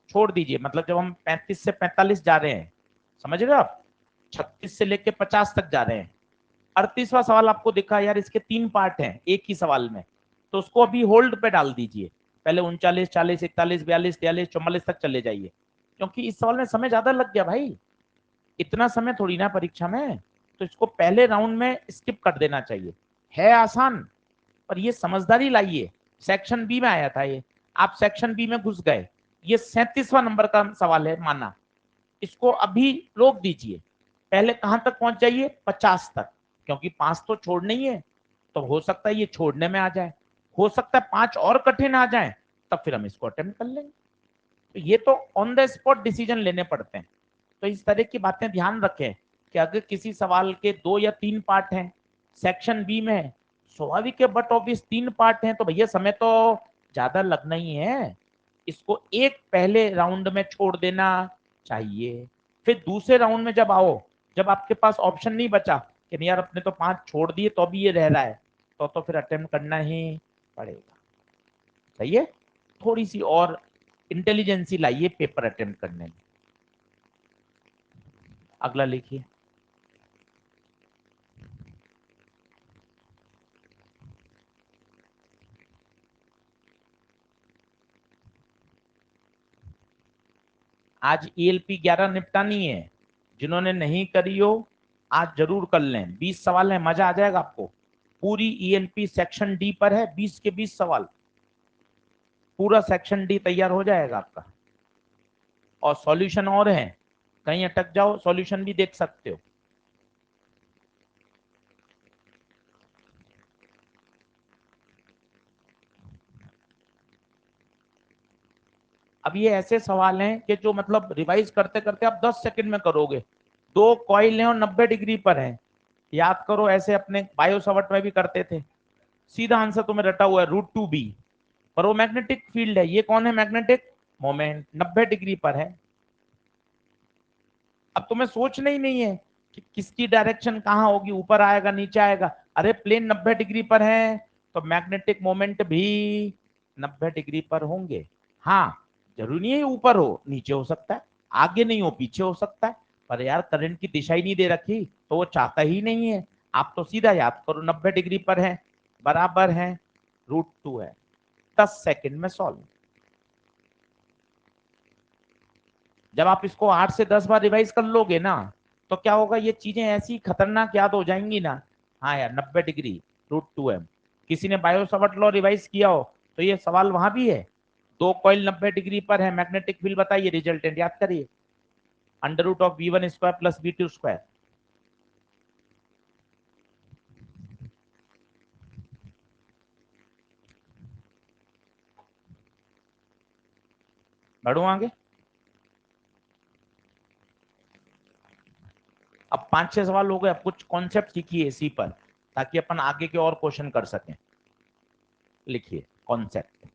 छोड़ दीजिए। मतलब जब हम 35 से 45 जा रहे हैं, समझ रहे हो आप, 36 से लेके 50 तक जा रहे हैं, 38वां सवाल आपको दिखा यार इसके 3 पार्ट हैं एक ही सवाल में, तो उसको अभी होल्ड पे डाल दीजिए, पहले 39 40 41 42 43 44 तक चले जाइए, क्योंकि इस सवाल में समय ज्यादा लग गया भाई, इतना समय थोड़ी ना परीक्षा में, तो इसको पहले राउंड में स्किप कर देना चाहिए। है आसान, पर ये समझदारी लाइए। सेक्शन बी में आया था ये, आप सेक्शन बी में घुस गए, ये 37वां नंबर का सवाल है माना, इसको अभी रोक दीजिए, पहले कहां तक पहुंच जाइए? 50 तक, क्योंकि 5 तो छोड़ने ही है, तो हो सकता है ये छोड़ने में आ जाए, हो सकता है 5 और कठिन आ जाए, तब फिर हम इसको अटेम्प्ट कर लेंगे। तो ये तो ऑन द स्पॉट डिसीजन लेने पड़ते हैं, तो इस तरह की बातें ध्यान रखें कि अगर किसी सवाल के 2 या 3 पार्ट हैं, सेक्शन बी में है, स्वाभाविक है, बट ऑब्वियस 3 पार्ट हैं, तो भैया समय तो ज्यादा लगना ही है, इसको एक पहले राउंड में छोड़ देना चाहिए। फिर दूसरे राउंड में जब आओ, जब आपके पास ऑप्शन नहीं बचा कि नहीं यार अपने तो 5 छोड़ दिए तो अभी ये रह रहा है, तो फिर अटेम्प्ट करना ही पड़ेगा। सही है, थोड़ी सी और इंटेलिजेंसी लाइए पेपर अटेम्प्ट करने में। अगला लिखिए। आज ईएलपी 11 निपटानी है, जिन्होंने नहीं करी हो आज जरूर कर लें, 20 सवाल है, मजा आ जाएगा आपको। पूरी ईएलपी सेक्शन डी पर है, 20 के 20 सवाल, पूरा सेक्शन डी तैयार हो जाएगा आपका। और सॉल्यूशन और है, कहीं अटक जाओ सॉल्यूशन भी देख सकते हो। अब ये ऐसे सवाल हैं कि जो मतलब रिवाइज करते करते आप 10 सेकंड में करोगे। 2 कॉइल हैं और 90 डिग्री पर हैं, याद करो, ऐसे अपने बायो सवट में भी करते थे। सीधा आंसर तुम्हें रटा हुआ है √2b, पर वो मैग्नेटिक फील्ड है, ये कौन है? मैग्नेटिक मोमेंट 90 डिग्री पर है। अब तुम्हें सोचना ही नहीं है कि किसकी डायरेक्शन कहाँ होगी, ऊपर आएगा नीचे आएगा, अरे प्लेन 90 डिग्री पर है तो मैग्नेटिक मोमेंट भी 90 डिग्री पर होंगे। हाँ, जरूरी नहीं है ऊपर हो, नीचे हो सकता है, आगे नहीं हो पीछे हो सकता है, पर यार करंट की दिशा ही नहीं दे रखी तो वो चाहता ही नहीं है। आप तो सीधा याद करो 90 डिग्री पर है, बराबर है √2 है, 10 सेकंड में सॉल्व। जब आप इसको 8 से 10 बार रिवाइज कर लोगे ना, तो क्या होगा, ये चीजें ऐसी खतरनाक याद हो जाएंगी ना। हाँ यार 90 डिग्री √2m, किसी ने बायो सवट लॉ रिवाइज किया हो तो ये सवाल वहां भी है। 2 कॉइल 90 डिग्री पर है, मैग्नेटिक फील्ड बताइए, रिजल्टेंट याद करिए, √v1² + v2²। बढ़ो आगे। अब 5-6 सवाल हो गए, अब कुछ कॉन्सेप्ट सीखिए इसी पर, ताकि अपन आगे के और क्वेश्चन कर सकें। लिखिए कॉन्सेप्ट।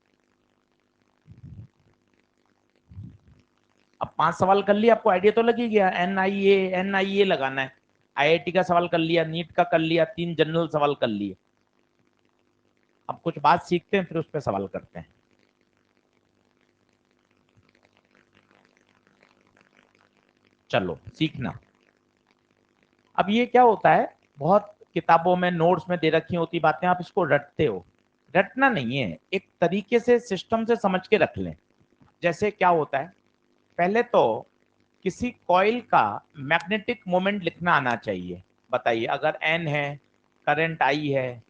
अब 5 सवाल कर लिया, आपको आइडिया तो लगी गया, एनआईए लगाना है, आईआईटी का सवाल कर लिया, नीट का कर लिया, 3 जनरल सवाल कर लिए। अब कुछ बात सीखते हैं फिर उस पर सवाल करते हैं। चलो सीखना। अब ये क्या होता है, बहुत किताबों में नोट्स में दे रखी होती बातें, आप इसको रटते हो, रटना नहीं है, एक तरीके से सिस्टम से समझ के रख लें। जैसे क्या होता है, पहले तो किसी कॉइल का मैग्नेटिक मोमेंट लिखना आना चाहिए। बताइए, अगर एन है करंट आई है,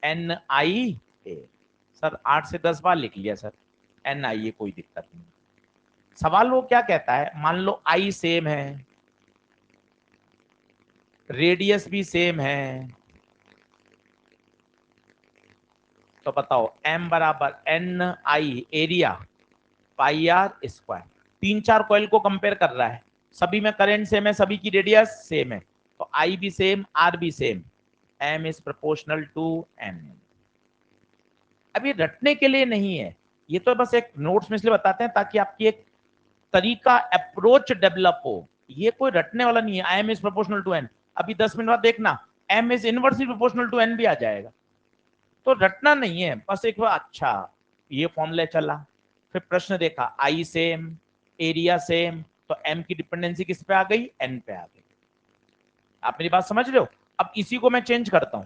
एन आई ए। सर 8 से 10 बार लिख लिया सर, एन आई ए, कोई दिक्कत नहीं। सवाल वो क्या कहता है, मान लो आई सेम है, रेडियस भी सेम है, तो बताओ m बराबर N I area pi R square. 3-4 coil को कंपेयर कर रहा है, सभी में करंट सेम है, सभी की रेडियस सेम है, तो आई भी सेम, आर भी same, m is proportional to n। अब ये रटने के लिए नहीं है, ये तो बस एक नोट्स में इसलिए बताते हैं ताकि आपकी एक तरीका, अप्रोच डेवलप हो। ये कोई रटने वाला नहीं है, I M is proportional to N. अभी 10 मिनट बाद देखना M is inversely proportional to N भी आ जाएगा। तो रटना नहीं है, बस एक बार अच्छा ये फॉर्मूला चला, फिर प्रश्न देखा, आई सेम, एरिया सेम, तो एम की डिपेंडेंसी किस पे आ गई, एन पे आ गई। आप मेरी बात समझ रहे हो? अब इसी को मैं चेंज करता हूं,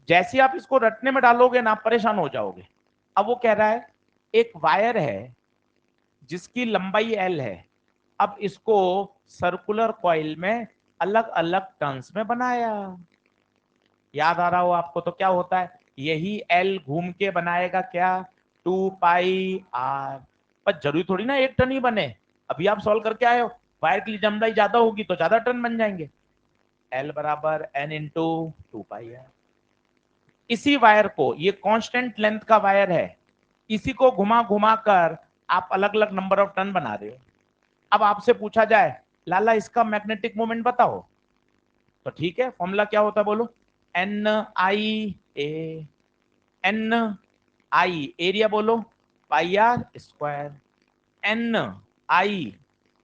जैसे आप इसको रटने में डालोगे ना, आप परेशान हो जाओगे। अब वो कह रहा है एक वायर है जिसकी लंबाई एल है, अब इसको सर्कुलर कॉइल में अलग अलग टर्न्स में बनाया। याद आ रहा हो आपको तो क्या होता है, यही एल घूम के बनाएगा क्या, 2 पाई आर। पर जरूरी थोड़ी ना एक टर्न ही बने, अभी आप सॉल्व करके आए हो, वायर की लंबाई ज्यादा होगी तो ज्यादा टर्न बन जाएंगे, एल बराबर एन इंटू 2 पाई आर। इसी वायर को, ये कांस्टेंट लेंथ का वायर है, इसी को घुमा घुमा कर आप अलग अलग नंबर ऑफ टर्न बना रहे हो। अब आपसे पूछा जाए लाला इसका मैग्नेटिक मोमेंट बताओ, तो ठीक है, फॉर्मूला क्या होता है बोलो, N I A, N I area बोलो pi R square, N I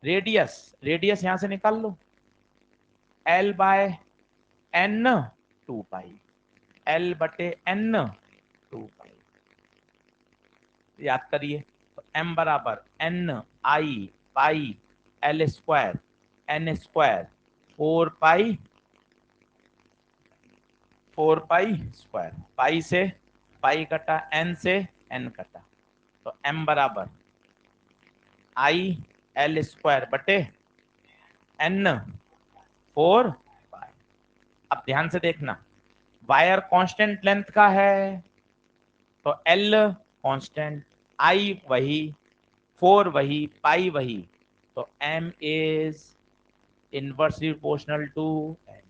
radius, radius यहां से निकाल लो, L by N 2 pi, L बटे एन 2 पाई। याद करिए, तो एम बराबर N I pi L square, N square 4 pi, 4 pi square, pi से पाई कटा, एन से एन कटा, तो एम बराबर आई एल स्क्वायर बटे एन 4 पाई। अब ध्यान से देखना, वायर कांस्टेंट लेंथ का है तो एल कांस्टेंट, आई वही, 4 वही, पाई वही, तो M is inversely proportional to N.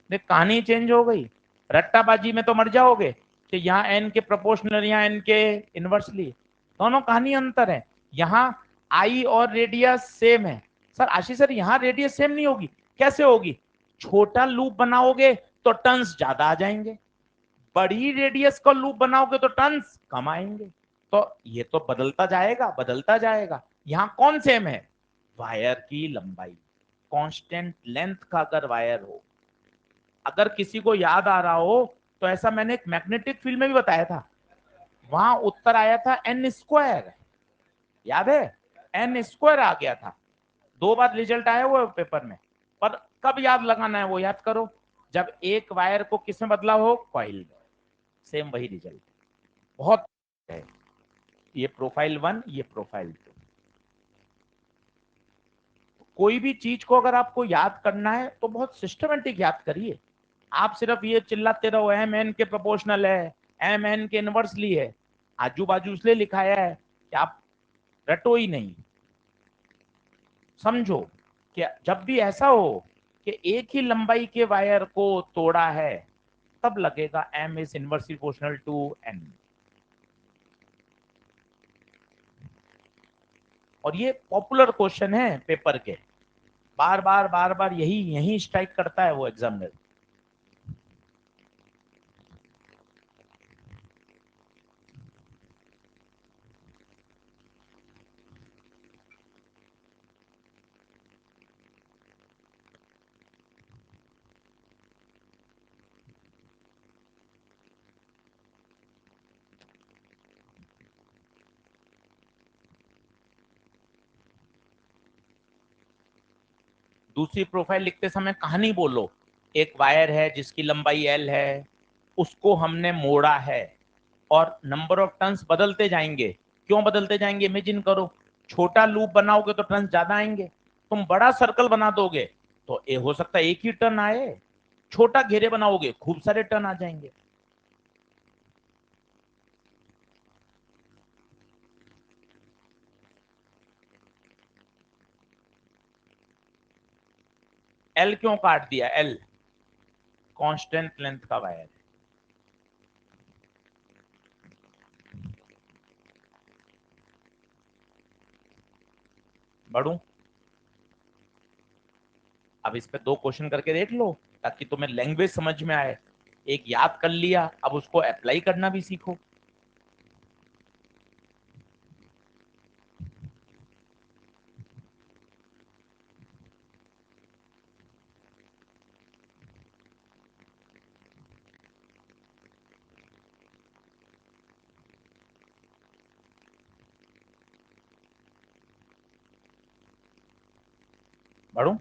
देख कहानी चेंज हो गई, रट्टाबाजी में तो मर जाओगे कि यहाँ एन के प्रोपोर्शनल, यहाँ एन के इनवर्सली, दोनों कहानी अंतर है। यहाँ आई और रेडियस सेम है। सर आशीष सर यहाँ रेडियस सेम नहीं होगी, कैसे होगी, छोटा लूप बनाओगे तो टर्न्स ज्यादा आ जाएंगे, बड़ी रेडियस का लूप बनाओगे तो टर्न्स कम आएंगे। तो ये तो बदलता जाएगा, बदलता जाएगा। यहाँ कौन सेम है, वायर की लंबाई, कांस्टेंट लेंथ का अगर वायर हो, अगर किसी को याद आ रहा हो तो ऐसा मैंने एक मैग्नेटिक फील्ड में भी बताया था, वहां उत्तर आया था एन स्क्वायर, याद है, एन स्क्वायर आ गया था, 2 बार रिजल्ट आया वो पेपर में। पर कब याद लगाना है वो याद करो, जब एक वायर को किस में बदला हो, कॉइल में, सेम वही रिजल्ट। बहुत है, ये प्रोफाइल 1, ये प्रोफाइल 2। कोई भी चीज को अगर आपको याद करना है तो बहुत सिस्टमेटिक याद करिए। आप सिर्फ ये चिल्लाते रहो एम एन के प्रोपोर्शनल है, एम एन के इनवर्सली है, आजू बाजू इसलिए लिखाया है कि आप रटो ही नहीं। समझो कि जब भी ऐसा हो कि एक ही लंबाई के वायर को तोड़ा है, तब लगेगा M is inversely proportional to N. और ये पॉपुलर क्वेश्चन है पेपर के, बार बार बार बार यही यही स्ट्राइक करता है वो एग्जामिनर। दूसरी प्रोफाइल लिखते समय कहानी बोलो, एक वायर है जिसकी लंबाई एल है, उसको हमने मोड़ा है और नंबर ऑफ टर्न्स बदलते जाएंगे। क्यों बदलते जाएंगे, इमेजिन करो, छोटा लूप बनाओगे तो टर्न्स ज्यादा आएंगे, तुम बड़ा सर्कल बना दोगे तो ये हो सकता है एक ही टर्न आए, छोटा घेरे बनाओगे खूब सारे टर्न आ जाएंगे। एल क्यों काट दिया? एल कांस्टेंट लेंथ का वायर है। बढ़ू? अब इस पे 2 क्वेश्चन करके देख लो ताकि तुम्हें लैंग्वेज समझ में आए। एक याद कर लिया, अब उसको अप्लाई करना भी सीखो। बढ़ू?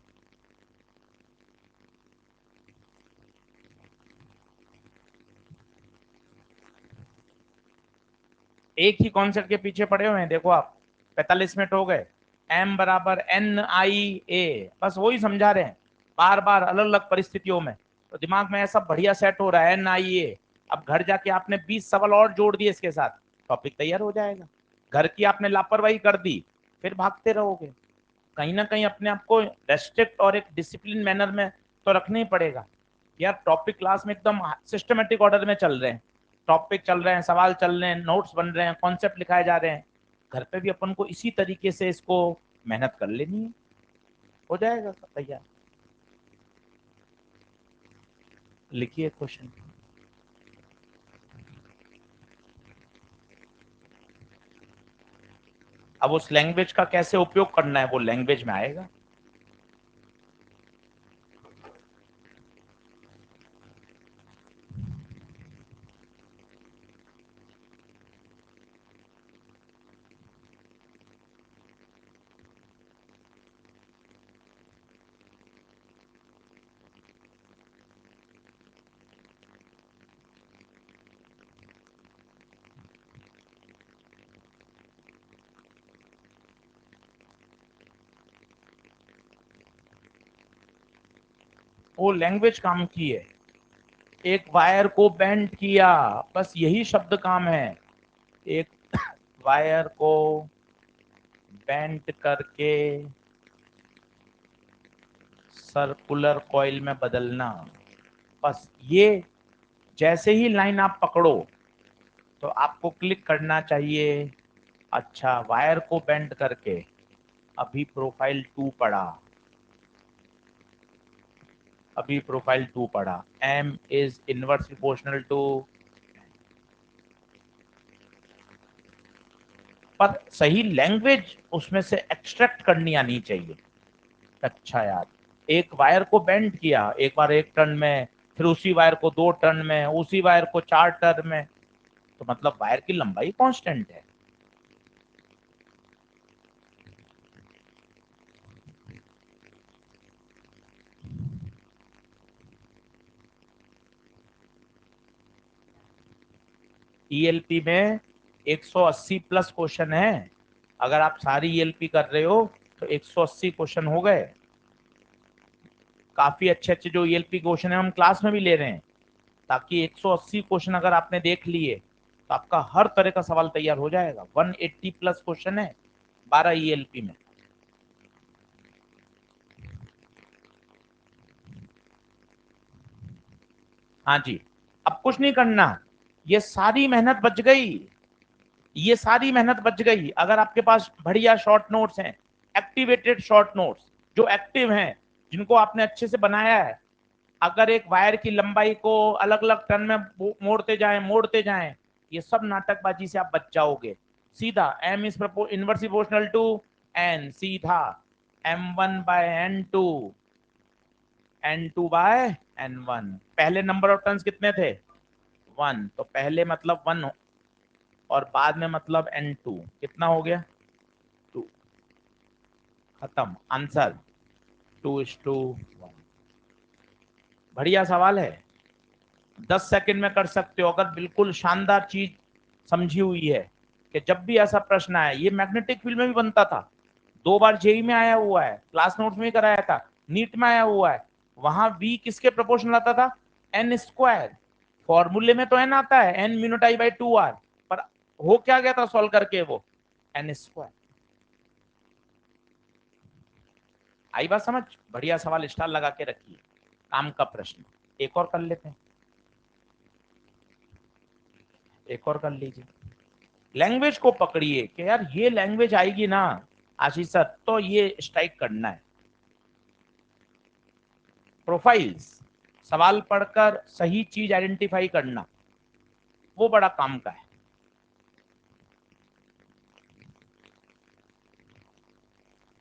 एक ही कॉन्सेप्ट के पीछे पड़े हुए हैं, देखो आप 45 मिनट हो गए। एम बराबर एन आई ए, बस वही समझा रहे हैं बार बार अलग अलग परिस्थितियों में। तो दिमाग में ऐसा बढ़िया सेट हो रहा है एन आई ए। अब घर जाके आपने 20 सवाल और जोड़ दिए इसके साथ, टॉपिक तैयार हो जाएगा। घर की आपने लापरवाही कर दी, फिर भागते रहोगे। कहीं ना कहीं अपने आप को रेस्ट्रिक्ट और एक डिसिप्लिन मैनर में तो रखना ही पड़ेगा। यार टॉपिक क्लास में एकदम सिस्टमेटिक ऑर्डर में चल रहे हैं, टॉपिक चल रहे हैं, सवाल चल रहे हैं, नोट्स बन रहे हैं, कॉन्सेप्ट लिखाए जा रहे हैं। घर पे भी अपन को इसी तरीके से इसको मेहनत कर लेनी है, हो जाएगा सब तैयार। लिखिए क्वेश्चन। अब उस लैंग्वेज का कैसे उपयोग करना है वो लैंग्वेज में आएगा। वो लैंग्वेज काम की है। एक वायर को बेंड किया, बस यही शब्द काम है। एक वायर को बेंड करके सर्कुलर कॉइल में बदलना, बस ये। जैसे ही लाइन आप पकड़ो तो आपको क्लिक करना चाहिए, अच्छा वायर को बेंड करके। अभी प्रोफाइल 2 पढ़ा, अभी प्रोफाइल 2 पढ़ा, M is inverse proportional to. पर सही लैंग्वेज उसमें से एक्सट्रैक्ट करनी आनी चाहिए। अच्छा यार, एक वायर को बेंड किया, एक बार 1 टर्न में, फिर उसी वायर को 2 टर्न में, उसी वायर को 4 टर्न में, तो मतलब वायर की लंबाई कांस्टेंट है। ईएलपी में 180 प्लस क्वेश्चन है। अगर आप सारी ईएलपी कर रहे हो तो 180 क्वेश्चन हो गए। काफी अच्छे अच्छे जो ईएलपी क्वेश्चन है हम क्लास में भी ले रहे हैं, ताकि 180 क्वेश्चन अगर आपने देख लिए तो आपका हर तरह का सवाल तैयार हो जाएगा। 180 प्लस क्वेश्चन है 12 ईएलपी में। हाँ जी। अब कुछ नहीं करना, ये सारी मेहनत बच गई। ये सारी मेहनत बच गई अगर आपके पास बढ़िया शॉर्ट नोट्स हैं, एक्टिवेटेड शॉर्ट नोट्स जो एक्टिव हैं, जिनको आपने अच्छे से बनाया है। अगर एक वायर की लंबाई को अलग अलग टर्न में मोड़ते जाएं, ये सब नाटकबाजी से आप बच जाओगे। सीधा M is inverse proportional to N, सीधा m1/n2, n2 बाय n1। पहले नंबर ऑफ टर्न्स कितने थे? 1, तो पहले मतलब 1 और बाद में मतलब n2, कितना हो गया? 2। खत्म आंसर, 2:1। बढ़िया सवाल है, 10 सेकंड में कर सकते हो अगर बिल्कुल शानदार चीज समझी हुई है। कि जब भी ऐसा प्रश्न आया, ये मैग्नेटिक फील्ड में भी बनता था, 2 बार जेई में आया हुआ है, क्लास नोट्स में भी कराया था, नीट में आया हुआ है। वहां v किसके प्रोपोर्शनल आता था, n स्क्वायर। फॉर्मूले में तो n आता है, n म्यूनट आई बाई 2r, पर हो क्या गया था सॉल्व करके वो n स्क्वायर। आई बात समझ? बढ़िया सवाल, स्टार लगा के रखिए, काम का प्रश्न। एक और कर लेते हैं, एक और कर लीजिए। लैंग्वेज को पकड़िए कि यार ये लैंग्वेज आएगी ना आशीष सर तो ये स्ट्राइक करना है। प्रोफाइल्स, सवाल पढ़कर सही चीज आइडेंटिफाई करना, वो बड़ा काम का है।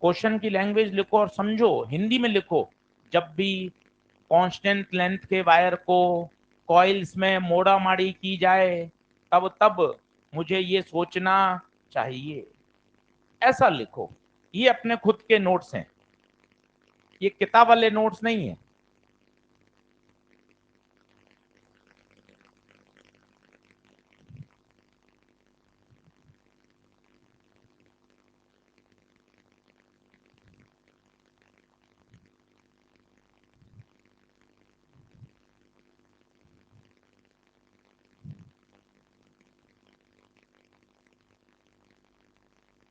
क्वेश्चन की लैंग्वेज लिखो और समझो, हिंदी में लिखो। जब भी कांस्टेंट लेंथ के वायर को कॉइल्स में मोड़ा माड़ी की जाए, तब तब मुझे ये सोचना चाहिए, ऐसा लिखो। ये अपने खुद के नोट्स हैं, ये किताब वाले नोट्स नहीं है।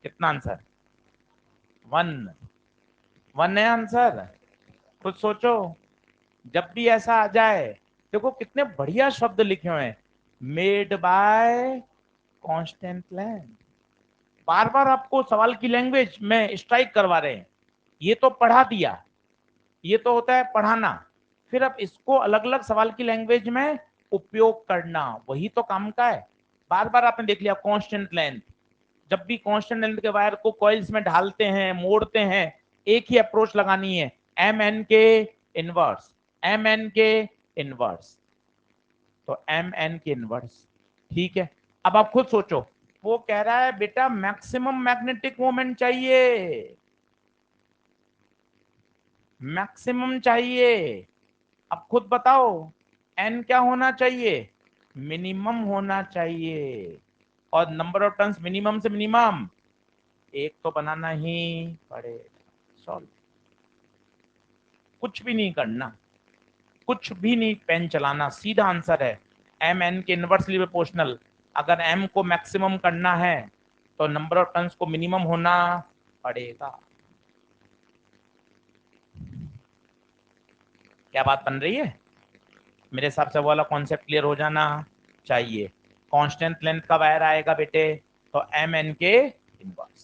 कितना आंसर? वन। वन है आंसर। खुद सोचो, जब भी ऐसा आ जाए, देखो कितने बढ़िया शब्द लिखे हुए हैं, मेड बाय कांस्टेंट लेंथ। बार बार आपको सवाल की लैंग्वेज में स्ट्राइक करवा रहे हैं। ये तो पढ़ा दिया, ये तो होता है पढ़ाना, फिर अब इसको अलग अलग सवाल की लैंग्वेज में उपयोग करना, वही तो काम का है। बार बार आपने देख लिया कांस्टेंट लेंथ, जब भी कांस्टेंट लेंथ के वायर को कॉइल्स में ढालते हैं, मोड़ते हैं, एक ही अप्रोच लगानी है, एम एन के इनवर्स, एम एन के इनवर्स, तो एम एन के इनवर्स। ठीक है, अब आप खुद सोचो, वो कह रहा है बेटा मैक्सिमम मैग्नेटिक मोमेंट चाहिए, मैक्सिमम चाहिए। अब खुद बताओ, एन क्या होना चाहिए, मिनिमम होना चाहिए, और नंबर ऑफ टर्न्स मिनिमम से मिनिमम एक तो बनाना ही पड़ेगा। सॉल्व, कुछ भी नहीं करना, कुछ भी नहीं पेन चलाना, सीधा आंसर है एम एन के इनवर्सली प्रोपोर्शनल। अगर एम को मैक्सिमम करना है तो नंबर ऑफ टर्न्स को मिनिमम होना पड़ेगा। क्या बात बन रही है? मेरे हिसाब से वो वाला कॉन्सेप्ट क्लियर हो जाना चाहिए। कांस्टेंट लेंथ का वायर आएगा बेटे, तो एम एन के इनवर्स,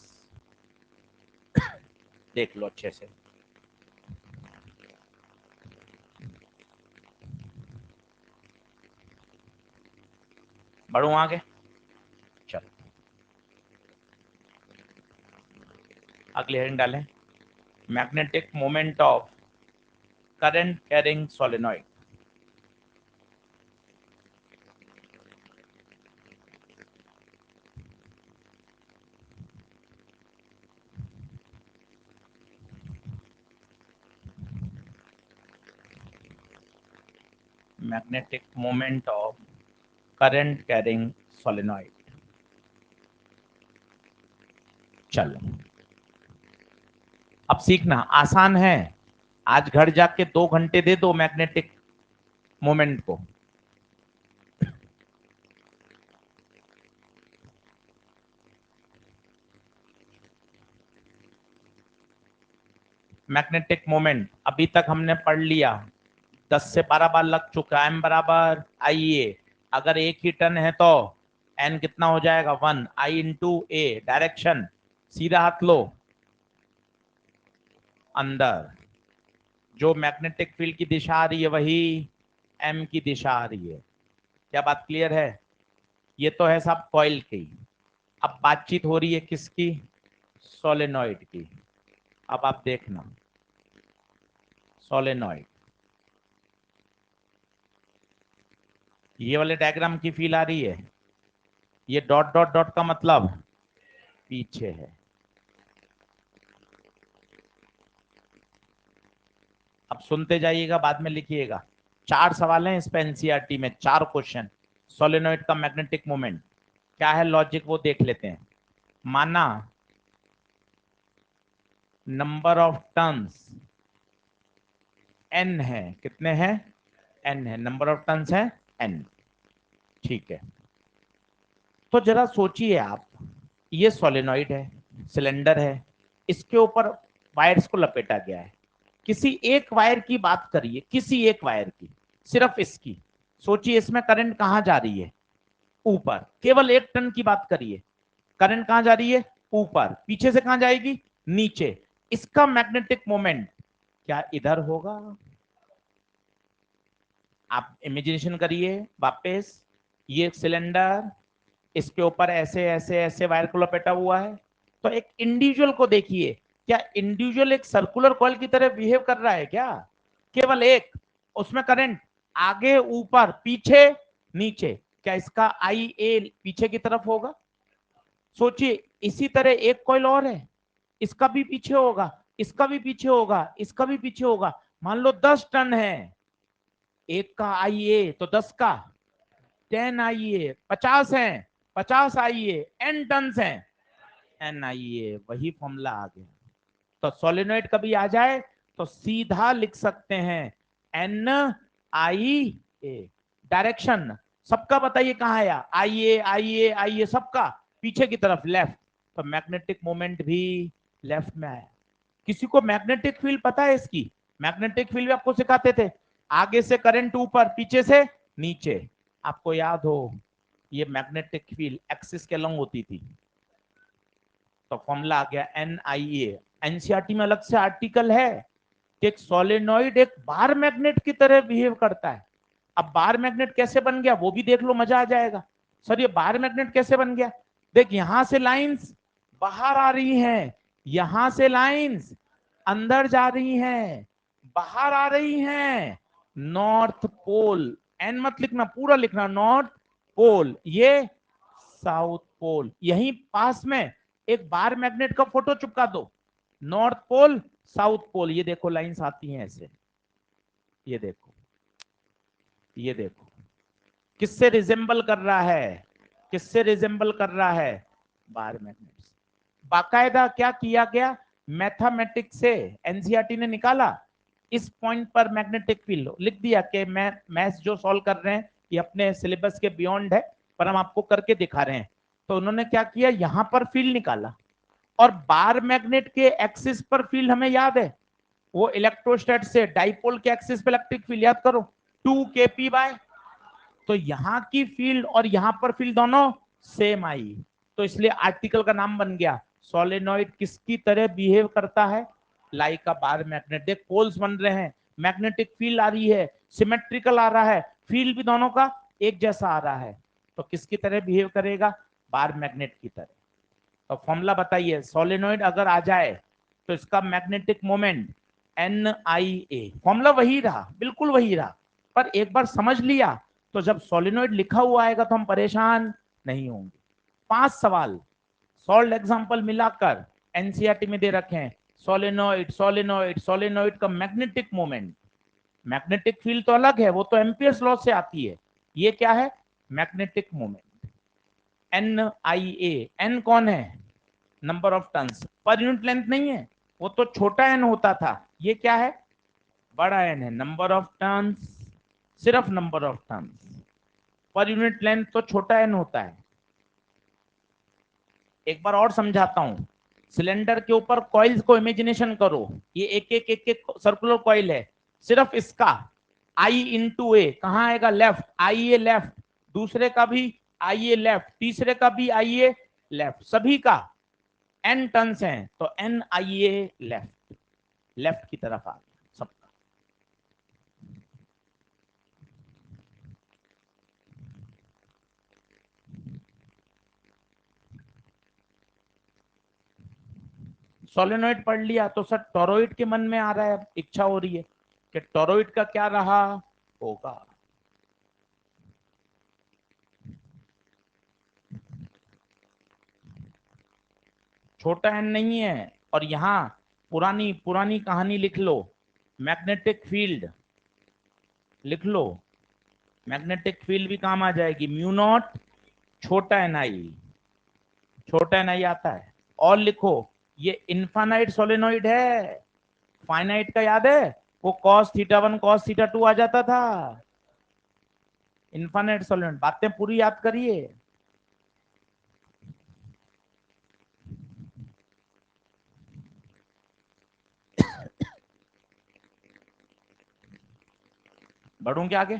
देख लो अच्छे से। बढ़ू आगे, चलो अगली हेडिंग डालें, magnetic moment of current carrying solenoid. Magnetic moment of current carrying solenoid. चलो अब सीखना आसान है, आज घर जाके 2 घंटे दे दो मैग्नेटिक मोमेंट को। मैग्नेटिक मोमेंट अभी तक हमने पढ़ लिया, 10 से 12 बार लग चुका। एम बराबर आई ए, अगर एक ही टर्न है तो एन कितना हो जाएगा, 1 आई इंटू ए, डायरेक्शन सीधा हाथ लो अंदर, जो मैग्नेटिक फील्ड की दिशा आ रही है वही एम की दिशा आ रही है। क्या बात क्लियर है? ये तो है सब कॉइल की, अब बातचीत हो रही है किसकी, सोलेनॉइड की। अब आप देखना, सोलेनॉइड, ये वाले डायग्राम की फील आ रही है, ये डॉट डॉट डॉट का मतलब पीछे है। अब सुनते जाइएगा, बाद में लिखिएगा। 4 सवाल हैं इस पे एनसीईआरटी में, 4 क्वेश्चन। सोलेनॉइड का मैग्नेटिक मोमेंट क्या है, लॉजिक वो देख लेते हैं। माना नंबर ऑफ टर्न्स एन है, कितने हैं, एन है, नंबर ऑफ टर्न्स है एन। ठीक है, तो जरा सोचिए आप, ये सोलेनॉइड है, सिलेंडर है, इसके ऊपर वायर्स को लपेटा गया है। किसी एक वायर की बात करिए, किसी एक वायर की, सिर्फ इसकी। सोचिए इसमें करंट कहां जा रही है, ऊपर। केवल एक टर्न की बात करिए, करंट कहां जा रही है, ऊपर। पीछे से कहां जाएगी, नीचे। इसका मैग्नेटिक मोमेंट क्या इधर होगा? आप इमेजिनेशन करिए वापस, ये सिलेंडर, इसके ऊपर ऐसे ऐसे ऐसे वायर को लपेटा हुआ है। तो एक इंडिविजुअल को देखिए, क्या इंडिविजुअल एक सर्कुलर कॉइल की तरह बिहेव कर रहा है क्या? केवल एक, उसमें करंट आगे ऊपर पीछे नीचे। क्या इसका आई ए पीछे की तरफ होगा? सोचिए, इसी तरह एक कॉइल और है, इसका भी पीछे होगा, इसका भी पीछे होगा, इसका भी पीछे होगा। मान लो 10 टन है, एक का आई ए तो 10 का 10 आइए, 50 है, 50 आइए, एन टन है, एन आइए, वही फॉर्मूला आ गया। तो सोलेनोइड कभी आ जाए तो सीधा लिख सकते हैं एन आई ए। डायरेक्शन सबका बताइए कहाँ आया, आइए आइए आइए, सबका पीछे की तरफ लेफ्ट। तो मैग्नेटिक मोमेंट भी लेफ्ट में आया। किसी को मैग्नेटिक फील्ड पता है इसकी? मैग्नेटिक फील्ड भी आपको सिखाते थे, आगे से करंट ऊपर, पीछे से नीचे। आपको याद हो, ये मैग्नेटिक फील्ड एक्सिस के लंग होती थी। तो फॉर्मूला आ गया एन आई ए। एनसीईआरटी में अलग से आर्टिकल है कि एक सोलेनोइड एक बार मैग्नेट की तरह बिहेव करता है। अब बार मैग्नेट कैसे बन गया वो भी देख लो, मजा आ जाएगा। सर ये बार मैग्नेट कैसे बन गया? देख, यहां से लाइंस बाहर आ रही हैं, यहां से लाइंस अंदर जा रही हैं, बाहर आ रही हैं। नॉर्थ पोल, एन मत लिखना, पूरा लिखना, नॉर्थ पोल, ये साउथ पोल। यहीं पास में एक बार मैग्नेट का फोटो चिपका दो, नॉर्थ पोल साउथ पोल। ये देखो लाइंस आती हैं ऐसे, ये देखो, ये देखो किससे रिजेंबल कर रहा है, किससे रिजेंबल कर रहा है, बार मैग्नेट से। बाकायदा क्या किया गया, मैथमेटिक्स से एनसीईआरटी ने निकाला, इस पॉइंट पर मैग्नेटिक फील्ड लिख दिया कि मैं मैथ्स जो सॉल्व कर रहे हैं ये अपने सिलेबस के बियॉन्ड है, पर हम आपको करके दिखा रहे हैं। तो उन्होंने क्या किया, यहां पर फील्ड निकाला, और बार मैग्नेट के एक्सिस पर फील्ड हमें याद है, वो इलेक्ट्रोस्टैट से डाइपोल के एक्सिस पे इलेक्ट्रिक फील्ड याद करो, 2kp बाय। तो यहां की फील्ड और यहां पर फील्ड दोनों सेम आई, तो इसलिए आर्टिकल का नाम बन गया सोलेनोइड किसकी तरह बिहेव करता है, लाइक अ बार मैग्नेट। देख पोल्स बन रहे हैं, मैग्नेटिक फील्ड आ रही है, सिमेट्रिकल आ रहा है, फील्ड भी दोनों का एक जैसा आ रहा है। तो किसकी तरह बिहेव करेगा, बार मैग्नेट की तरह। तो फॉर्मूला बताइए, सोलेनोइड अगर आ जाए तो इसका magnetic moment N I A. Formula वही रहा, बिल्कुल वही रहा, पर एक बार समझ लिया तो जब सोलेनोइड लिखा हुआ आएगा तो हम परेशान नहीं होंगे। 5 सवाल सॉल्व एग्जांपल मिलाकर एनसीईआरटी में दे रखे हैं। सोलेनोइड सोलेनोइड सोलेनोइड का मैग्नेटिक मोमेंट, मैग्नेटिक फील्ड तो अलग है, वो तो एम्पियर्स लॉ से आती है, ये क्या है, magnetic moment N I A. N कौन है, number of turns, per unit length नहीं है, वो तो छोटा एन होता था, ये क्या है, बड़ा एन है, नंबर ऑफ टर्न्स, सिर्फ number of turns. Per unit length तो छोटा एन होता है। एक बार और समझाता हूं, सिलेंडर के ऊपर कॉइल्स को इमेजिनेशन करो, ये एक सर्कुलर कॉइल है, सिर्फ इसका आई इंटू ए कहां आएगा, लेफ्ट, आई ए लेफ्ट, दूसरे का भी आई ए लेफ्ट, तीसरे का भी आई ए लेफ्ट, सभी का एन टर्न्स हैं तो N I A left, left की तरफ आ गया सबका। सोलेनोइड पढ़ लिया तो सर टोरॉइड के मन में आ रहा है, इच्छा हो रही है कि टोरॉइड का क्या रहा होगा। छोटा एन नहीं है, और यहां पुरानी पुरानी कहानी लिख लो, मैग्नेटिक फील्ड लिख लो, मैग्नेटिक फील्ड भी काम आ जाएगी, म्यू नॉट छोटा एन आई, छोटा एन आई आता है। और लिखो, ये इनफाइनाइट सोलेनोइड है, फाइनाइट का याद है, वो cos थीटा 1 cos थीटा 2 आ जाता था। इन्फाइनाइट सॉल्वेंट, बातें पूरी याद करिए। बढ़ूं क्या आगे?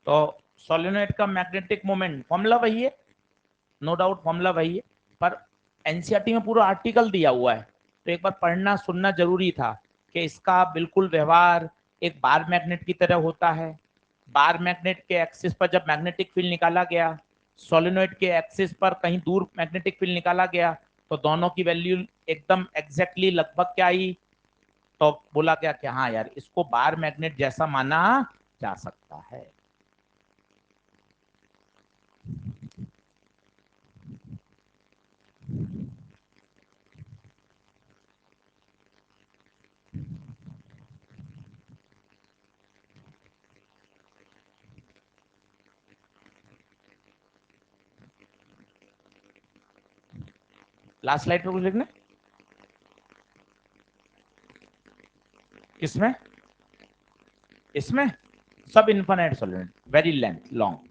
तो सोलेनोइड का मैग्नेटिक मोमेंट फॉर्मूला वही है, नो डाउट फॉर्मूला वही है, पर एनसीईआरटी में पूरा आर्टिकल दिया हुआ है, तो एक बार पढ़ना सुनना जरूरी था कि इसका बिल्कुल व्यवहार एक बार मैग्नेट की तरह होता है। बार मैग्नेट के एक्सिस पर जब मैग्नेटिक फील्ड निकाला गया, सोलेनोइड के एक्सिस पर कहीं दूर मैग्नेटिक फील्ड निकाला गया, तो दोनों की वैल्यू एकदम एग्जैक्टली लगभग क्या आई, तो बोला गया कि हाँ यार इसको बार मैग्नेट जैसा माना जा सकता है। लास्ट स्लाइड पर कुछ लिखना किसमें? इसमें सब infinite solvent, very length long.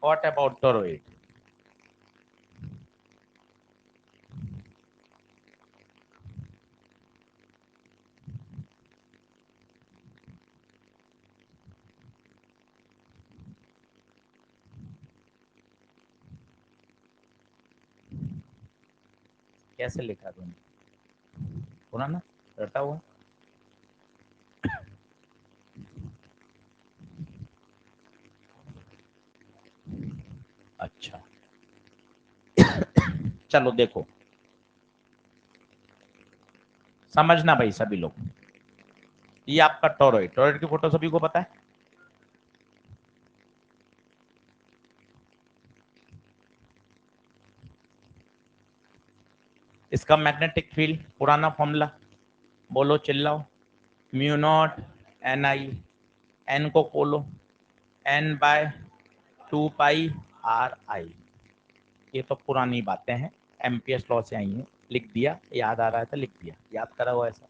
What about toroid? कैसे लिखा तुमने? सुना ना, रटा हुआ। अच्छा चलो देखो, समझना भाई सभी लोग, ये आपका टोरॉइड, टोरॉइड की फोटो सभी को पता है। इसका मैग्नेटिक फील्ड पुराना फॉर्मूला, बोलो चिल्लाओ, mu naught N I, N को खोलो, N by 2 pi R I. ये तो पुरानी बातें हैं, एम्पियर्स लॉ से आई हैं, लिख दिया, याद आ रहा है तो लिख दिया, याद करा हुआ ऐसा।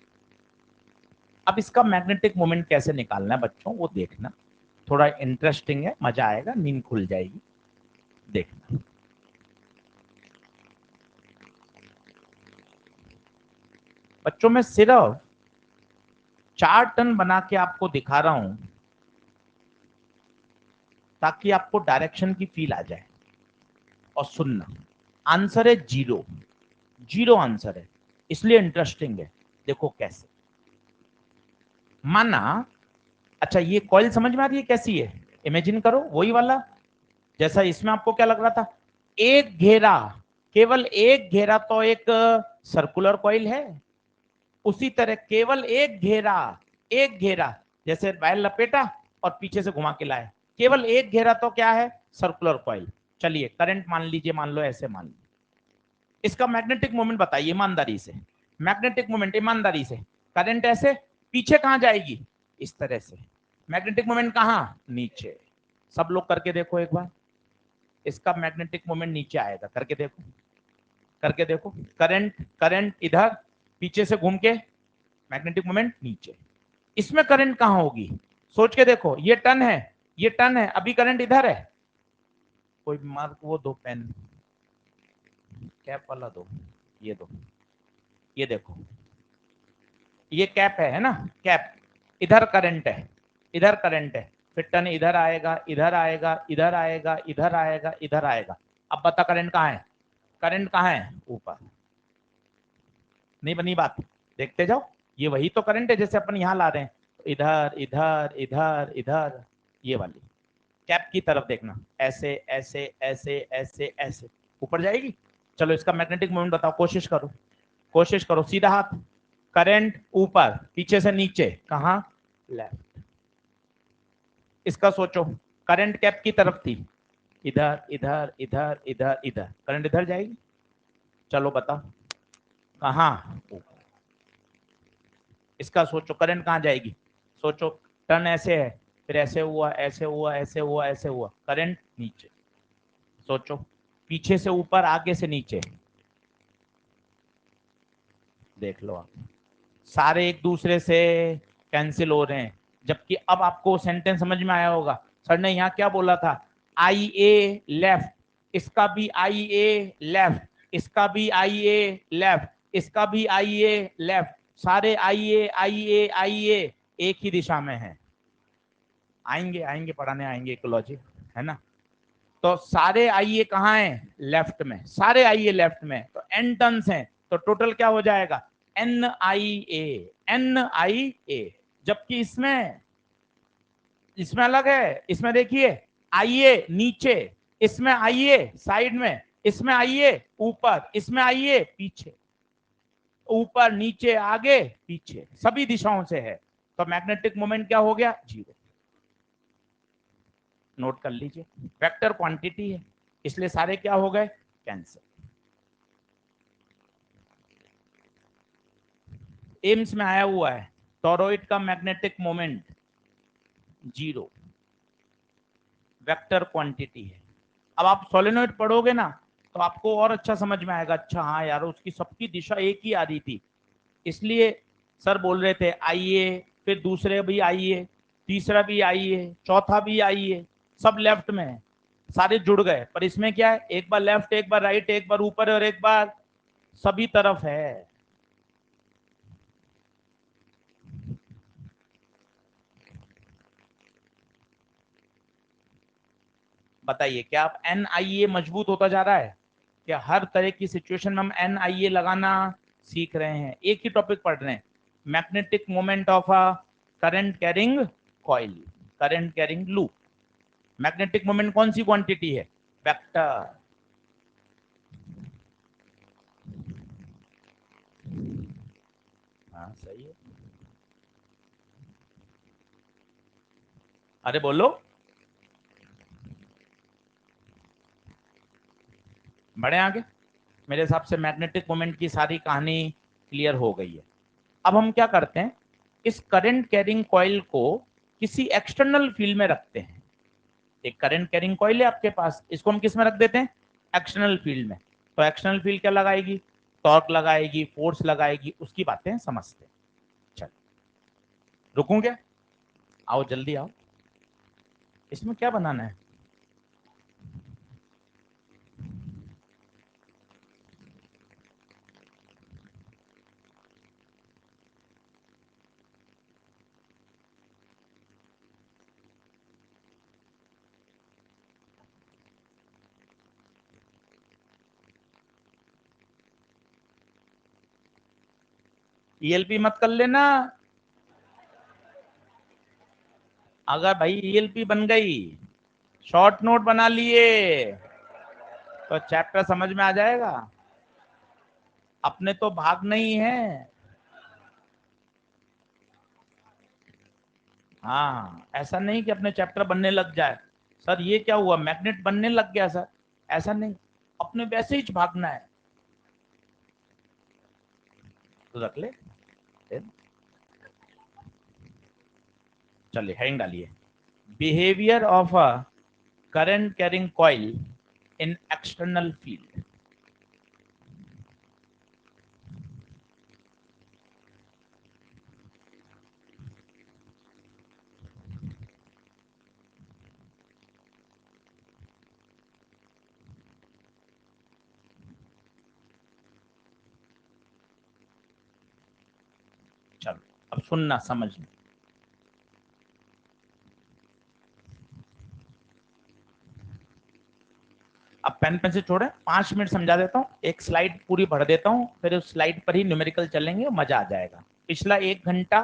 अब इसका मैग्नेटिक मोमेंट कैसे निकालना है बच्चों, वो देखना, थोड़ा इंटरेस्टिंग है, मजा आएगा, नींद खुल जाएगी, देखना। बच्चों में सिर्फ 4 टन बना के आपको दिखा रहा हूं ताकि आपको डायरेक्शन की फील आ जाए। और सुनना, आंसर है जीरो, जीरो आंसर है, इसलिए इंटरेस्टिंग है। देखो कैसे, माना, अच्छा ये कॉइल समझ में आ रही है कैसी है? इमेजिन करो वही वाला, जैसा इसमें आपको क्या लग रहा था, एक घेरा, केवल एक घेरा तो एक सर्कुलर कॉइल है, उसी तरह केवल एक घेरा, एक घेरा, जैसे बैल लपेटा और पीछे से घुमा के लाए, केवल एक घेरा तो क्या है, सर्कुलर कॉइल। चलिए करंट मान लीजिए, मान लो ऐसे मान लो, इसका मैग्नेटिक मोमेंट बताइए ईमानदारी से, मैग्नेटिक मोमेंट ईमानदारी से, करंट ऐसे पीछे कहां जाएगी, इस तरह से, मैग्नेटिक मोमेंट कहां, नीचे। सब लोग करके देखो एक बार, इसका मैग्नेटिक मोमेंट नीचे आएगा, करके देखो, करके देखो, करंट करंट इधर, पीछे से घूम के मैग्नेटिक मोमेंट नीचे, इसमें करंट कहां होगी, सोच के देखो, ये टन है, ये टन है, अभी करंट इधर है, कोई मार्क वो दो पेन, कैप वाला दो, ये दो, ये देखो, ये कैप है ना, कैप, इधर करंट है, इधर करंट है, फिर टन इधर आएगा, इधर आएगा, इधर आएगा, इधर आएगा, इधर आएगा। अब बता करंट कहाँ है, करंट कहाँ है, ऊपर। नहीं बनी बात, देखते जाओ, ये वही तो करंट है जैसे अपन यहाँ ला रहे हैं, इधर इधर इधर इधर, ये वाली कैप की तरफ देखना, ऐसे ऐसे ऐसे ऐसे ऐसे ऊपर जाएगी। चलो इसका मैग्नेटिक मोमेंट बताओ, कोशिश करो, कोशिश करो, सीधा हाथ, करंट ऊपर, पीछे से नीचे, कहा, लेफ्ट। इसका सोचो, करंट कैप की तरफ थी, इधर इधर इधर इधर इधर, करंट इधर जाएगी। चलो बताओ कहा, इसका सोचो, करंट कहाँ जाएगी, सोचो, टर्न ऐसे है, फिर ऐसे हुआ ऐसे हुआ ऐसे हुआ ऐसे हुआ, करंट नीचे। सोचो, पीछे से ऊपर, आगे से नीचे, देख लो आप, सारे एक दूसरे से कैंसिल हो रहे हैं। जबकि अब आपको सेंटेंस समझ में आया होगा, सर ने यहाँ क्या बोला था, आई ए लेफ्ट, इसका भी आई ए लेफ्ट, इसका भी आई ए लेफ्ट, इसका भी आई ए लेफ्ट, सारे आई ए आई ए आई ए एक ही दिशा में है। आएंगे आएंगे पढ़ाने आएंगे इकोलॉजी, है ना। तो सारे आई ए कहाँ है, लेफ्ट में, सारे आई ए लेफ्ट में, तो एन टर्न्स हैं, तो टोटल क्या हो जाएगा, N I A, N I ए। जबकि इसमें, इसमें अलग है, इसमें देखिए, आइए नीचे, इसमें आइए साइड में, इसमें आइए ऊपर, इसमें आइए पीछे, ऊपर नीचे आगे पीछे, सभी दिशाओं से है। तो मैग्नेटिक मोमेंट क्या हो गया, जीरो। नोट कर लीजिए, वेक्टर क्वांटिटी है, इसलिए सारे क्या हो गए, कैंसिल। एम्स में आया हुआ है, टॉरॉइड का magnetic moment zero, vector quantity है। अब आप सोलेनोइड पढ़ोगे ना, तो आपको और अच्छा समझ में आएगा, अच्छा हाँ यार, उसकी सबकी दिशा एक ही आ रही थी, इसलिए सर बोल रहे थे आइए, फिर दूसरे भी आइए, तीसरा भी आइए, चौथा भी आइए, सब लेफ्ट में है, सारे जुड़ गए। पर इसमें क्या है, एक बार लेफ्ट, एक बार राइट, एक बार ऊपर और एक बार सभी तरफ है। बताइए, क्या आप एन आई ए मजबूत होता जा रहा है, क्या हर तरह की सिचुएशन में हम एन आई ए लगाना सीख रहे हैं। एक ही टॉपिक पढ़ रहे हैं, magnetic moment of a current carrying coil, current carrying loop. Magnetic moment कौन सी क्वांटिटी है, वेक्टर। हाँ सही है, अरे बोलो, बढ़े आगे। मेरे हिसाब से मैग्नेटिक मोमेंट की सारी कहानी क्लियर हो गई है। अब हम क्या करते हैं, इस करंट कैरिंग कॉइल को किसी एक्सटर्नल फील्ड में रखते हैं। एक करंट कैरिंग कॉइल है आपके पास, इसको हम किस में रख देते हैं, एक्सटर्नल फील्ड में। तो एक्सटर्नल फील्ड क्या लगाएगी, टॉर्क लगाएगी, फोर्स लगाएगी, उसकी बातें समझते हैं। चल, रुकूं क्या, आओ जल्दी आओ, इसमें क्या बनाना है। ईएलपी मत कर लेना, अगर भाई ईएलपी बन गई, शॉर्ट नोट बना लिए, तो चैप्टर समझ में आ जाएगा। अपने तो भाग नहीं है, हाँ ऐसा नहीं कि अपने चैप्टर बनने लग जाए, सर ये क्या हुआ, मैग्नेट बनने लग गया सर, ऐसा नहीं, अपने वैसे ही भागना है। तो रख ले, चलिए हेडिंग डालिए, behaviour of a current carrying coil in external field. चलो अब सुनना समझना, अब पेन पेंसिल छोड़े, 5 मिनट समझा देता हूँ, एक स्लाइड पूरी भर देता हूँ, फिर उस स्लाइड पर ही न्यूमेरिकल चलेंगे, मजा आ जाएगा। पिछला 1 घंटा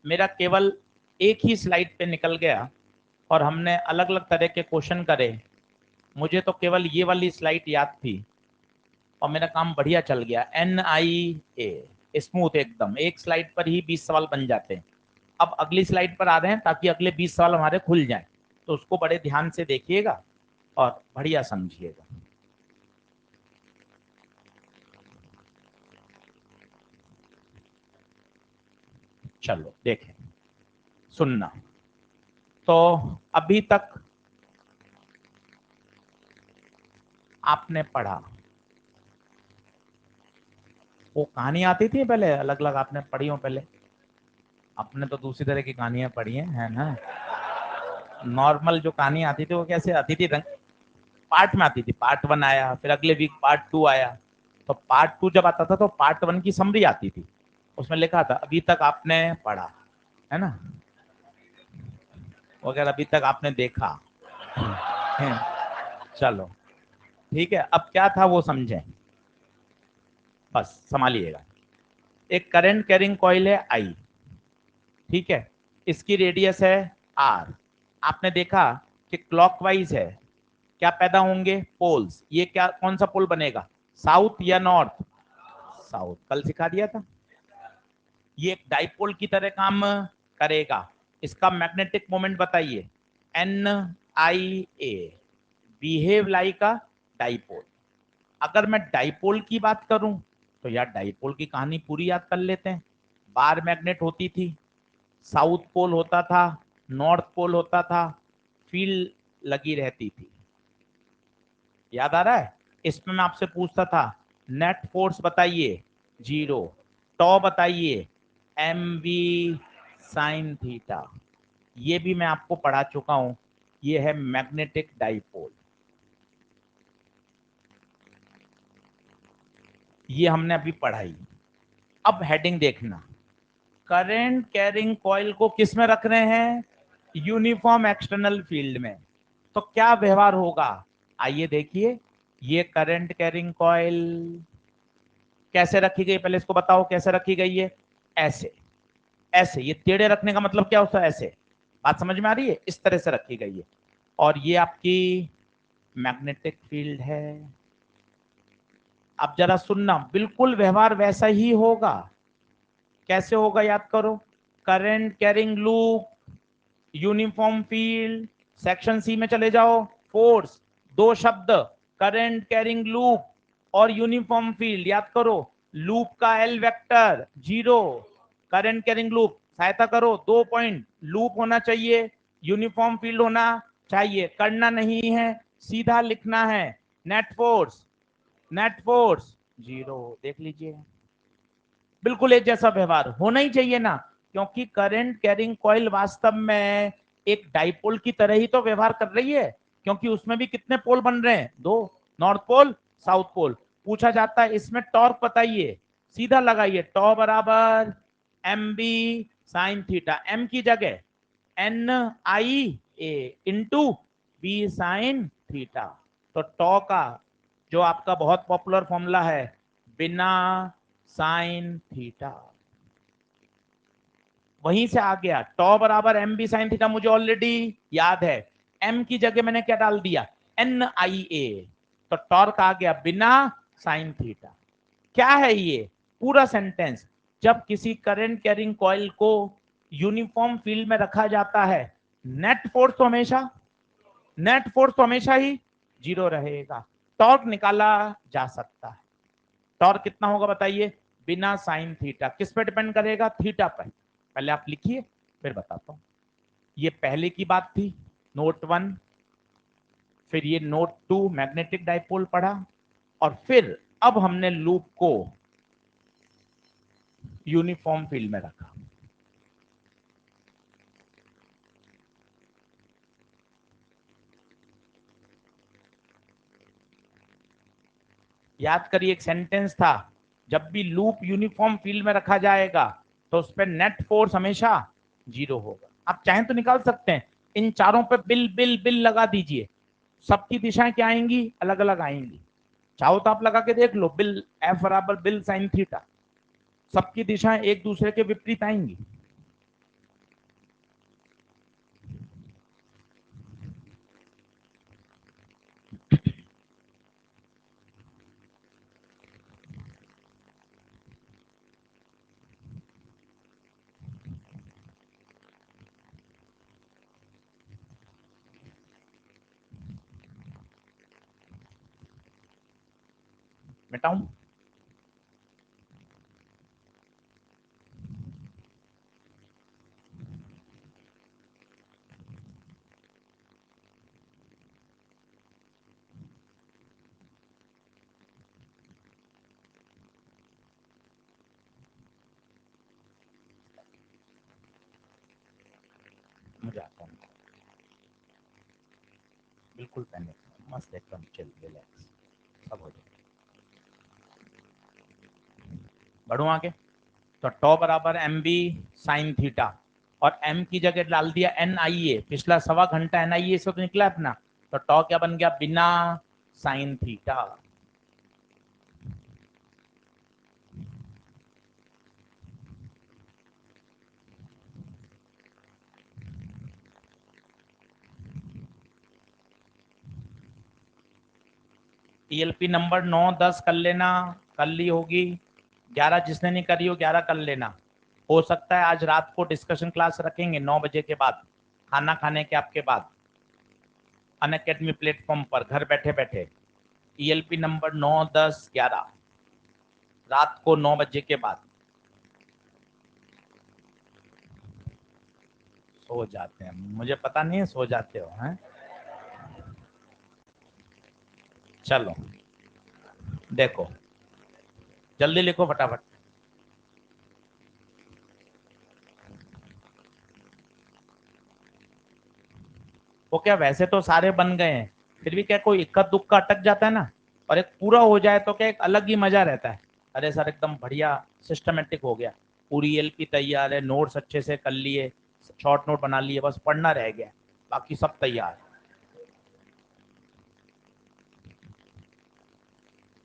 मेरा केवल एक ही स्लाइड पे निकल गया और हमने अलग अलग तरह के क्वेश्चन करे। मुझे तो केवल ये वाली स्लाइड याद थी और मेरा काम बढ़िया चल गया। NIA स्मूथ एकदम, एक स्लाइड पर ही 20 सवाल बन जाते हैं। अब अगली स्लाइड पर आ रहे हैं ताकि अगले 20 सवाल हमारे खुल जाएं, तो उसको बड़े ध्यान से देखिएगा और बढ़िया समझिएगा। चलो देखें, सुनना। तो अभी तक आपने पढ़ा, वो कहानी आती थी पहले अलग अलग, आपने पढ़ी हो पहले? आपने तो दूसरी तरह की कहानियां पढ़ी हैं, है ना? नॉर्मल जो कहानी आती थी वो कैसे आती थी? पार्ट में आती थी। पार्ट 1 आया, फिर अगले वीक पार्ट 2 आया। तो पार्ट 2 जब आता था तो पार्ट 1 की समरी आती थी, उसमें लिखा था अभी तक आपने पढ़ा, है ना, अगर अभी तक आपने देखा। चलो ठीक है, अब क्या था वो समझें, बस संभालिएगा। एक करंट कैरिंग कॉइल है आई, ठीक है, इसकी रेडियस है आर। आपने देखा कि क्लॉकवाइज है, क्या पैदा होंगे? पोल्स। ये क्या, कौन सा पोल बनेगा, साउथ या नॉर्थ? साउथ, कल सिखा दिया था। ये एक डाइपोल की तरह काम करेगा। इसका मैग्नेटिक मोमेंट बताइए, NIA, बिहेव लाइक अ डाइपोल। अगर मैं डाइपोल की बात करूं तो यार डाइपोल की कहानी पूरी याद कर लेते हैं। बार मैग्नेट होती थी, साउथ पोल होता था, नॉर्थ पोल होता था, फील्ड लगी रहती थी। याद आ रहा है? इसमें मैं आपसे पूछता था नेट फोर्स बताइए, 0। टॉ बताइए, MV साइन थीटा। ये भी मैं आपको पढ़ा चुका हूं, ये है मैग्नेटिक डाइपोल। ये हमने अभी पढ़ाई। अब हेडिंग देखना, करंट कैरिंग कॉइल को किस में रख रहे हैं? यूनिफॉर्म एक्सटर्नल फील्ड में। तो क्या व्यवहार होगा, आइए देखिए। ये करंट कैरिंग कॉइल कैसे रखी गई, पहले इसको बताओ कैसे रखी गई है। ऐसे, ऐसे। ये टेढ़े रखने का मतलब क्या होता है? ऐसे। बात समझ में आ रही है? इस तरह से रखी गई है। और ये आपकी मैग्नेटिक फील्ड है। अब जरा सुनना, बिल्कुल व्यवहार वैसा ही होगा। कैसे होगा याद करो, current carrying loop, uniform field. Section C में चले जाओ, फोर्स। दो शब्द, करंट कैरिंग लूप और यूनिफॉर्म फील्ड। याद करो, लूप का L vector 0, current carrying loop. सहायता करो, 2 पॉइंट, लूप होना चाहिए, यूनिफॉर्म फील्ड होना चाहिए। करना नहीं है, सीधा लिखना है। Net force, net force 0। देख लीजिए, बिल्कुल एक जैसा व्यवहार होना ही चाहिए ना, क्योंकि करंट कैरिंग कॉइल वास्तव में एक डाइपोल की तरह ही तो व्यवहार कर रही है, क्योंकि उसमें भी कितने पोल बन रहे हैं? 2, नॉर्थ पोल, साउथ पोल। पूछा जाता है इसमें टॉर्क बताइए, सीधा लगाइए, टॉ बराबर MB साइन थीटा। M की जगह NIA into B sine theta. तो टॉ का जो आपका बहुत पॉपुलर फॉर्मूला है, बिना साइन थीटा, वहीं से आ गया। टॉ बराबर MB साइन थीटा मुझे ऑलरेडी याद है। M की जगह मैंने क्या डाल दिया? NIA। तो टॉर्क आ गया बिना साइन थीटा। क्या है ये पूरा सेंटेंस? जब किसी करंट कैरिंग कॉइल को यूनिफॉर्म फील्ड में रखा जाता है, नेट फोर्स तो हमेशा, नेट फोर्स तो हमेशा ही 0 रहेगा। टॉर्क निकाला जा सकता है। टॉर्क कितना होगा बताइए? बिना साइन थीटा। किस पे डिपेंड करेगा? थीटा पर। पहले आप लिखिए, फिर बताता हूं। ये पहले की बात थी, नोट 1। फिर ये नोट 2 मैग्नेटिक डाइपोल पढ़ा, और फिर अब हमने लूप को यूनिफॉर्म फील्ड में रखा। याद करिए, एक सेंटेंस था, जब भी लूप यूनिफॉर्म फील्ड में रखा जाएगा तो उस पर नेट फोर्स हमेशा 0 होगा। आप चाहें तो निकाल सकते हैं, इन चारों पे बिल बिल बिल लगा दीजिए, सबकी दिशाएं क्या आएंगी? अलग अलग आएंगी। चाहो तो आप लगा के देख लो, बिल F बराबर बिल साइन थीटा। सबकी दिशाएं एक दूसरे के विपरीत आएंगी। मिटाऊं? मुझे आता हूँ, बिल्कुल पैनिक, मस्त एकदम चिल रिलैक्स, सब हो जाए। बढ़ू आगे। तो टॉ बराबर एम बी साइन थीटा, और एम की जगह डाल दिया एन आई ए, पिछला सवा घंटा एन आई ए से तो निकला अपना, तो टॉ क्या बन गया, बिना साइन थीटा। टीएलपी नंबर 9 10 कर लेना, कल ली होगी। 11 जिसने नहीं करी हो 11 कर लेना। हो सकता है आज रात को डिस्कशन क्लास रखेंगे 9 बजे के बाद, खाना खाने के आपके बाद, अनअकैडमी प्लेटफॉर्म पर घर बैठे बैठे। टीएलपी नंबर 9 10 11 रात को 9 बजे के बाद। सो जाते हैं, मुझे पता नहीं है सो जाते हो हैं। चलो देखो, जल्दी लिखो फटाफट। वो क्या, वैसे तो सारे बन गए हैं, फिर भी क्या कोई इक्का दुक्का अटक जाता है ना, और एक पूरा हो जाए तो क्या एक अलग ही मजा रहता है। अरे सर एकदम बढ़िया सिस्टमेटिक हो गया, पूरी एलपी तैयार है, नोट्स अच्छे से कर लिए, शॉर्ट नोट बना लिए, बस पढ़ना रह गया, बाकी सब तैयार।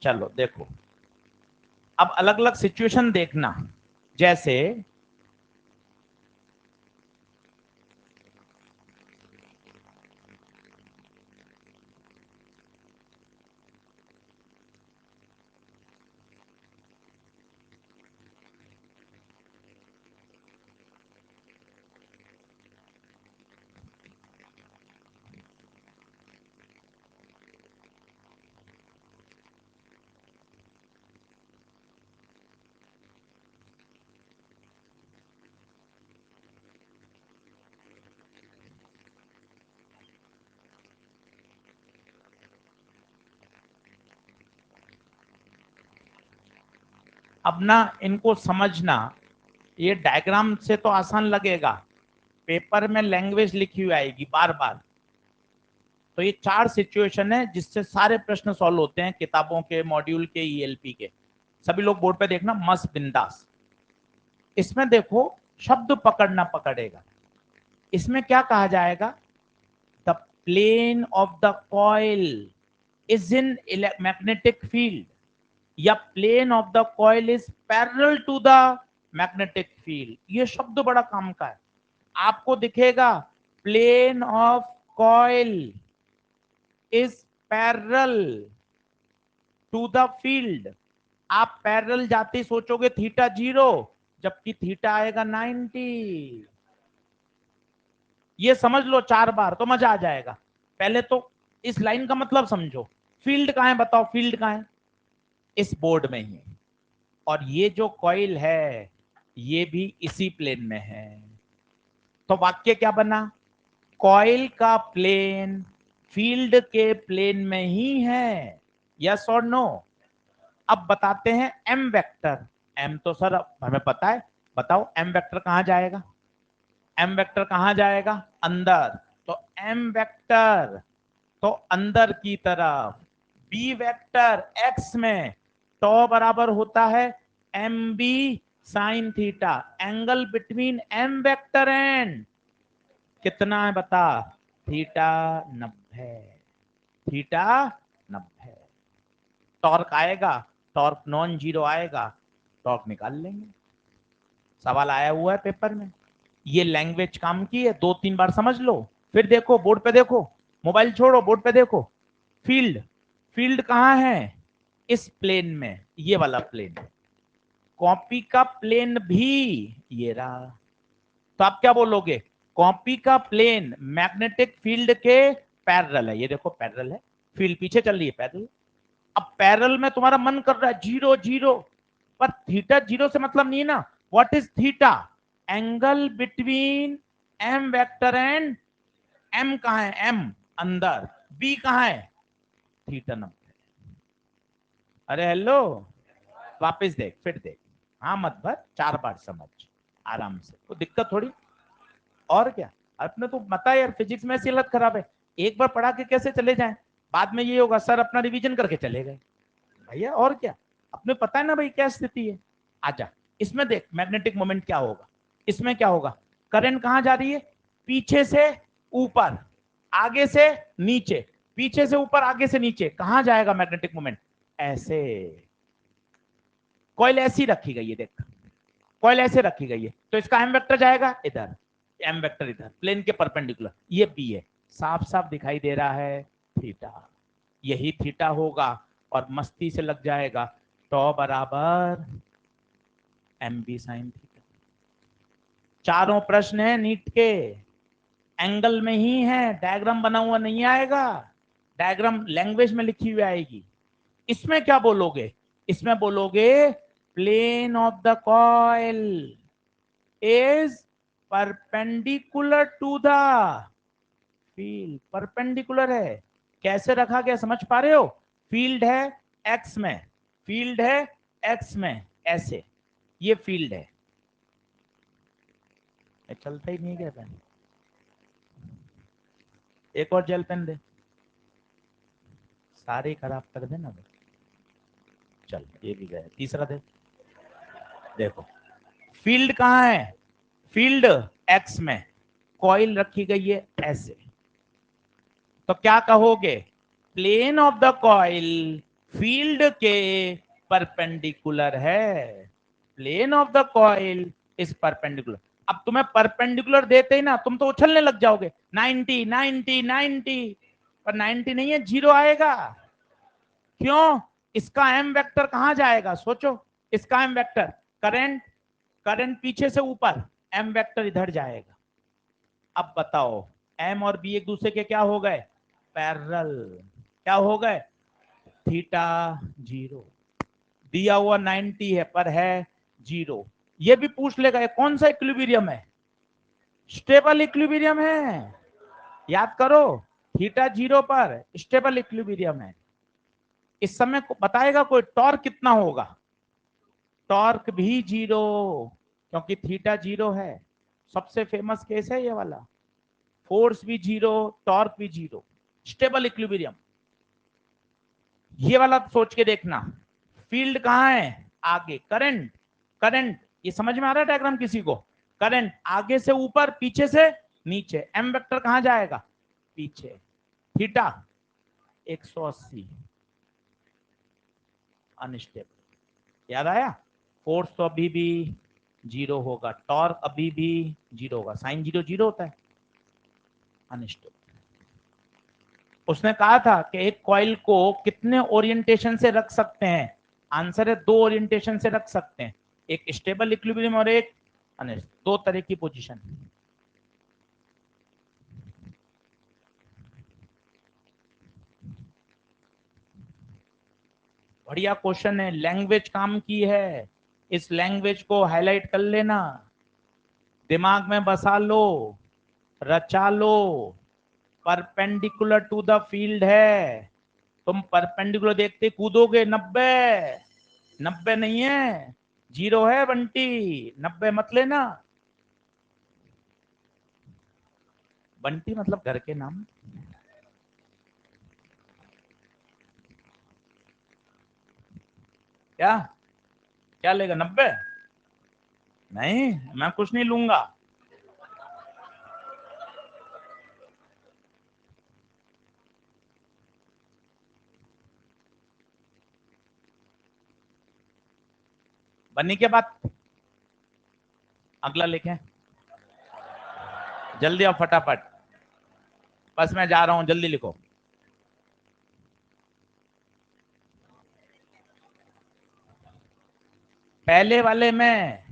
चलो देखो, अब अलग अलग सिचुएशन देखना, जैसे अब ना इनको समझना, ये डायग्राम से तो आसान लगेगा, पेपर में लैंग्वेज लिखी हुई आएगी बार बार। तो ये 4 सिचुएशन है जिससे सारे प्रश्न सॉल्व होते हैं, किताबों के, मॉड्यूल के, ईएलपी के। सभी लोग बोर्ड पे देखना, मस्त बिंदास। इसमें देखो, शब्द पकड़ना पकड़ेगा। इसमें क्या कहा जाएगा, the plane of the coil is in magnetic field, या plane of the coil is parallel to the magnetic field. ये शब्द बड़ा काम का है। आपको दिखेगा plane of coil is parallel to the field, आप पैरेलल जाते ही सोचोगे थीटा 0, जबकि थीटा आएगा 90। ये समझ लो 4 बार तो मजा आ जाएगा। पहले तो इस लाइन का मतलब समझो, फील्ड कहां है बताओ, फील्ड कहां है, इस बोर्ड में ही, और ये जो कॉइल है ये भी इसी प्लेन में है। तो वाक्य क्या बना, कॉइल का प्लेन फील्ड के प्लेन में ही है, यस और नो। अब बताते हैं एम वेक्टर। एम तो सर हमें पता है, बताओ एम वेक्टर कहां जाएगा, एम वेक्टर कहां जाएगा, अंदर। तो एम वेक्टर तो अंदर की तरफ, बी वेक्टर एक्स में, टॉ बराबर होता है M B sine theta, angle between M vector and कितना है बता, थीटा 90, थीटा 90। टॉर्क आएगा, टॉर्क नॉन जीरो आएगा, टॉर्क निकाल लेंगे। सवाल आया हुआ है पेपर में, ये लैंग्वेज काम की है, 2-3 बार समझ लो, फिर देखो बोर्ड पे, देखो मोबाइल छोड़ो, बोर्ड पे देखो। फील्ड, फील्ड कहाँ है? इस प्लेन में, ये वाला प्लेन। कॉपी का प्लेन भी ये रहा। तो आप क्या बोलोगे? कॉपी का प्लेन मैग्नेटिक फील्ड के पैरेलल है। ये देखो पैरेलल है, फील्ड पीछे चल रही है, पैरेलल। अब पैरेलल में तुम्हारा मन कर रहा है 0 0, पर थीटा 0 से मतलब नहीं है ना। What is theta? Angle between M vector and M. कहां है? एम अंदर, बी कहां है? थीटा 90। अरे हेलो, वापस देख, फिर देख, हाँ मत भर, 4 बार समझ आराम से, तो दिक्कत थोड़ी। और क्या, अपने तो पता है यार, फिजिक्स में ऐसी हालत खराब है, एक बार पढ़ा के कैसे चले जाएं, बाद में ये होगा सर अपना रिवीजन करके चले गए भैया। और क्या, अपने पता है ना भाई क्या स्थिति है। आजा, इसमें देख मैग्नेटिक मोमेंट क्या होगा। इसमें क्या होगा? करंट कहां जा रही है? पीछे से ऊपर, आगे से नीचे, पीछे से ऊपर, आगे से नीचे। कहां जाएगा मैग्नेटिक मोमेंट? ऐसे। कॉइल ऐसी रखी गई है, देख कॉइल ऐसे रखी गई है, तो इसका एम वेक्टर जाएगा इधर, एम वेक्टर इधर, प्लेन के परपेंडिकुलर। ये बी है, साफ साफ दिखाई दे रहा है थीटा। यही थीटा होगा, और मस्ती से लग जाएगा टॉ बराबर एम बी साइन थीटा। चारों प्रश्न है नीट के, एंगल में ही है, डायग्राम बना हुआ नहीं आएगा, डायग्राम लैंग्वेज में लिखी हुई आएगी। इसमें क्या बोलोगे? इसमें बोलोगे plane of the coil is perpendicular to the field. Perpendicular है, कैसे रखा गया समझ पा रहे हो? फील्ड है एक्स में, फील्ड है एक्स में, ऐसे, ये फील्ड है। चलता ही नहीं क्या पेन? एक और जेल पेन दे, सारे खराब कर देना भाई। चल ये भी गया, तीसरा दे। देखो फील्ड कहां है? फील्ड एक्स में, कॉइल रखी गई है ऐसे, तो क्या कहोगे? Plane of the coil field के परपेंडिकुलर है। Plane of the coil is perpendicular. अब तुम्हें परपेंडिकुलर देते ही ना तुम तो उछलने लग जाओगे, 90 90 90, पर 90 नहीं है, 0 आएगा। क्यों? इसका एम वेक्टर कहां जाएगा सोचो। इसका एम वेक्टर, करंट, करंट पीछे से ऊपर, एम वेक्टर इधर जाएगा। अब बताओ, एम और बी एक दूसरे के क्या हो गए? पैरेलल। क्या हो गए? थीटा 0। दिया हुआ 90 है पर है 0। ये भी पूछ लेगा ये कौन सा इक्विलिब्रियम है? स्टेबल इक्विलिब्रियम है, याद करो। थीटा 0 पर स्टेबल इक्विलिब्रियम है। इस समय बताएगा कोई टॉर्क कितना होगा? टॉर्क भी 0, क्योंकि थीटा 0 है। सबसे फेमस केस है ये वाला। फोर्स भी 0, टॉर्क भी 0, स्टेबल इक्विलिब्रियम। ये वाला सोच के देखना। फील्ड कहां है? आगे। करंट, करंट ये समझ में आ रहा है डायग्राम किसी को? करंट आगे से ऊपर, पीछे से नीचे। एम वेक्टर कहां जाएगा? पीछे। Theta 180, unstable. याद आया? फोर्स तो अभी भी 0 होगा, टॉर्क अभी भी 0 होगा, साइन 0 0 होता है, अनस्टेबल। उसने कहा था कि एक कॉइल को कितने ओरिएंटेशन से रख सकते हैं? आंसर है 2 ओरिएंटेशन से रख सकते हैं, एक स्टेबल इक्विलिब्रियम और एक अनस्टेबल, 2 तरह की पोजीशन। बढ़िया क्वेश्चन है, लैंग्वेज काम की है, इस लैंग्वेज को हाईलाइट कर लेना, दिमाग में बसा लो, रचा लो। परपेंडिकुलर टू द फील्ड है, तुम परपेंडिकुलर देखते कूदोगे 90। 90 नहीं है, 0 है बंटी, 90 मत लेना। बंटी मतलब घर के नाम। क्या क्या लेगा? 90? नहीं, मैं कुछ नहीं लूंगा। बनी क्या बात? अगला लिखें, जल्दी और फटाफट। बस मैं जा रहा हूं, जल्दी लिखो। पहले वाले में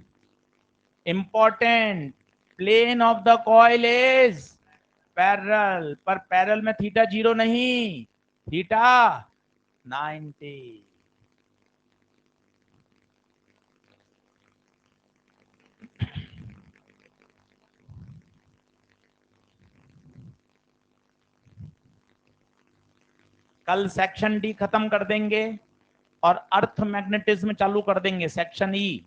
important, plane of the coil is parallel, पर पैरेलल में थीटा 0 नहीं, थीटा 90। कल सेक्शन डी खत्म कर देंगे और अर्थ मैग्नेटिज्म चालू कर देंगे, सेक्शन ई।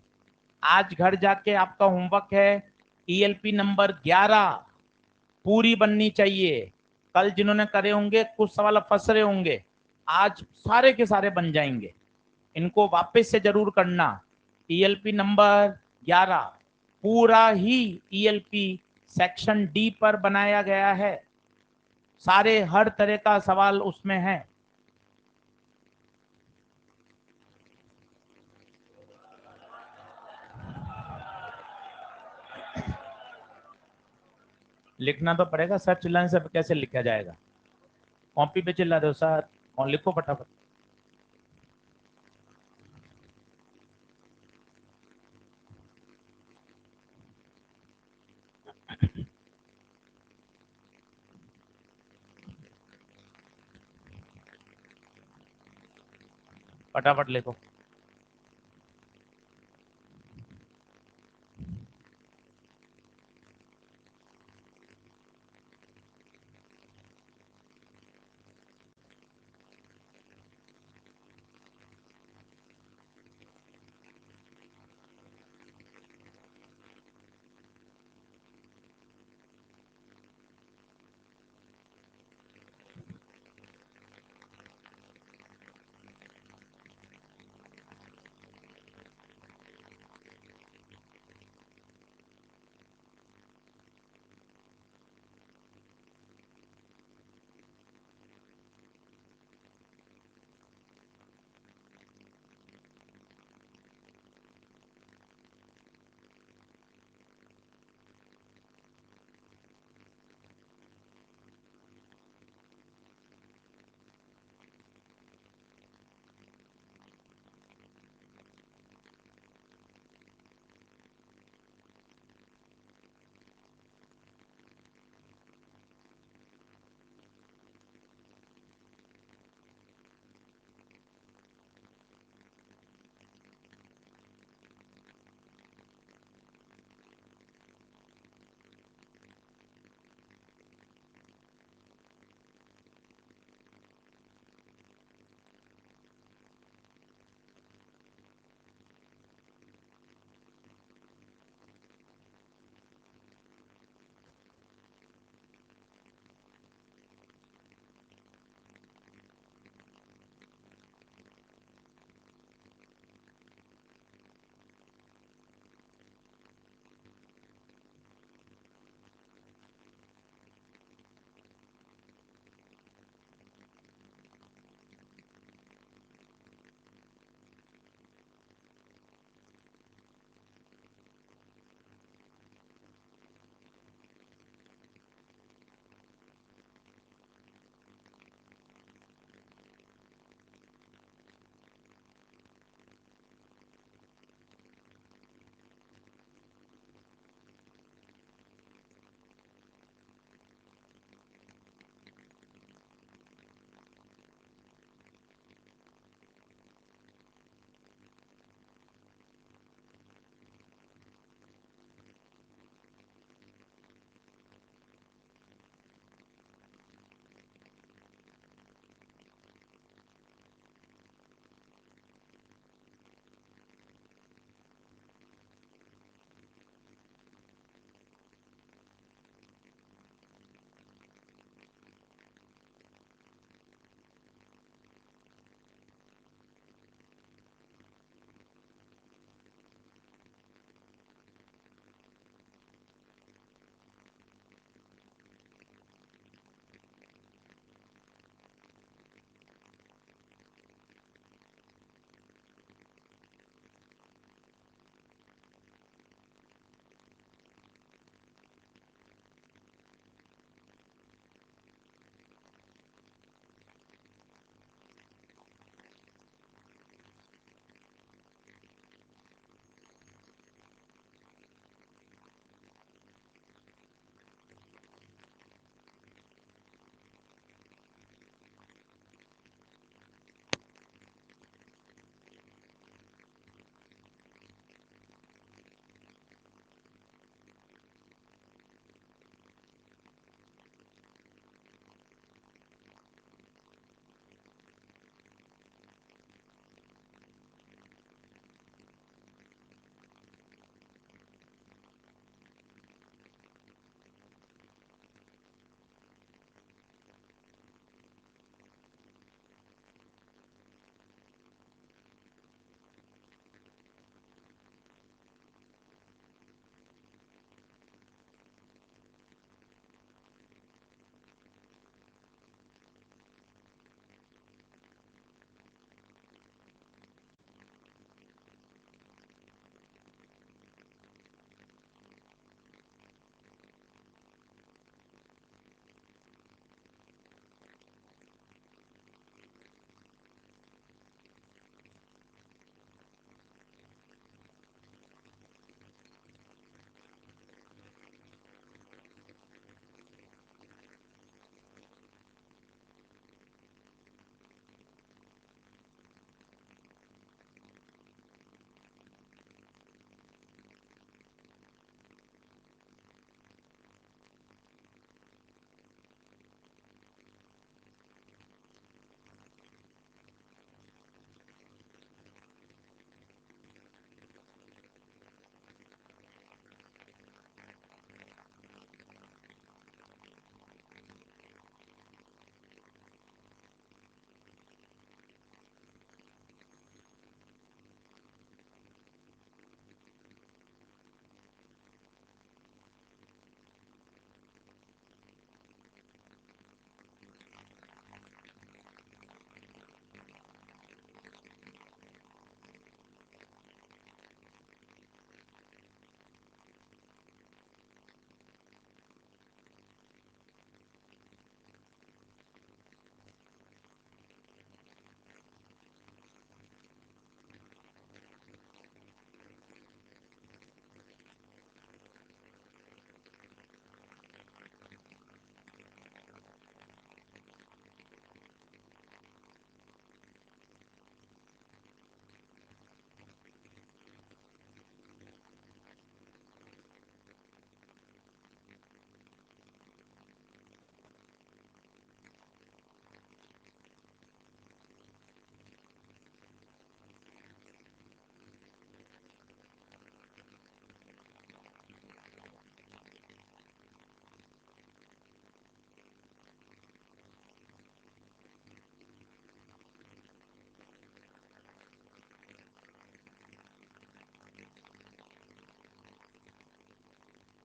आज घर जाके आपका होमवर्क है ईएलपी नंबर 11 पूरी बननी चाहिए। कल जिन्होंने करे होंगे कुछ सवाल फंस रहे होंगे, आज सारे के सारे बन जाएंगे। इनको वापस से जरूर करना। ईएलपी नंबर 11 पूरा ही ईएलपी सेक्शन डी पर बनाया गया है, सारे हर तरह का सवाल उसमें है। लिखना तो पड़ेगा सर, चिल्लाने से कैसे लिखा जाएगा? कॉपी पे चिल्ला दो सर, और लिखो फटाफट। फटाफट लिखो।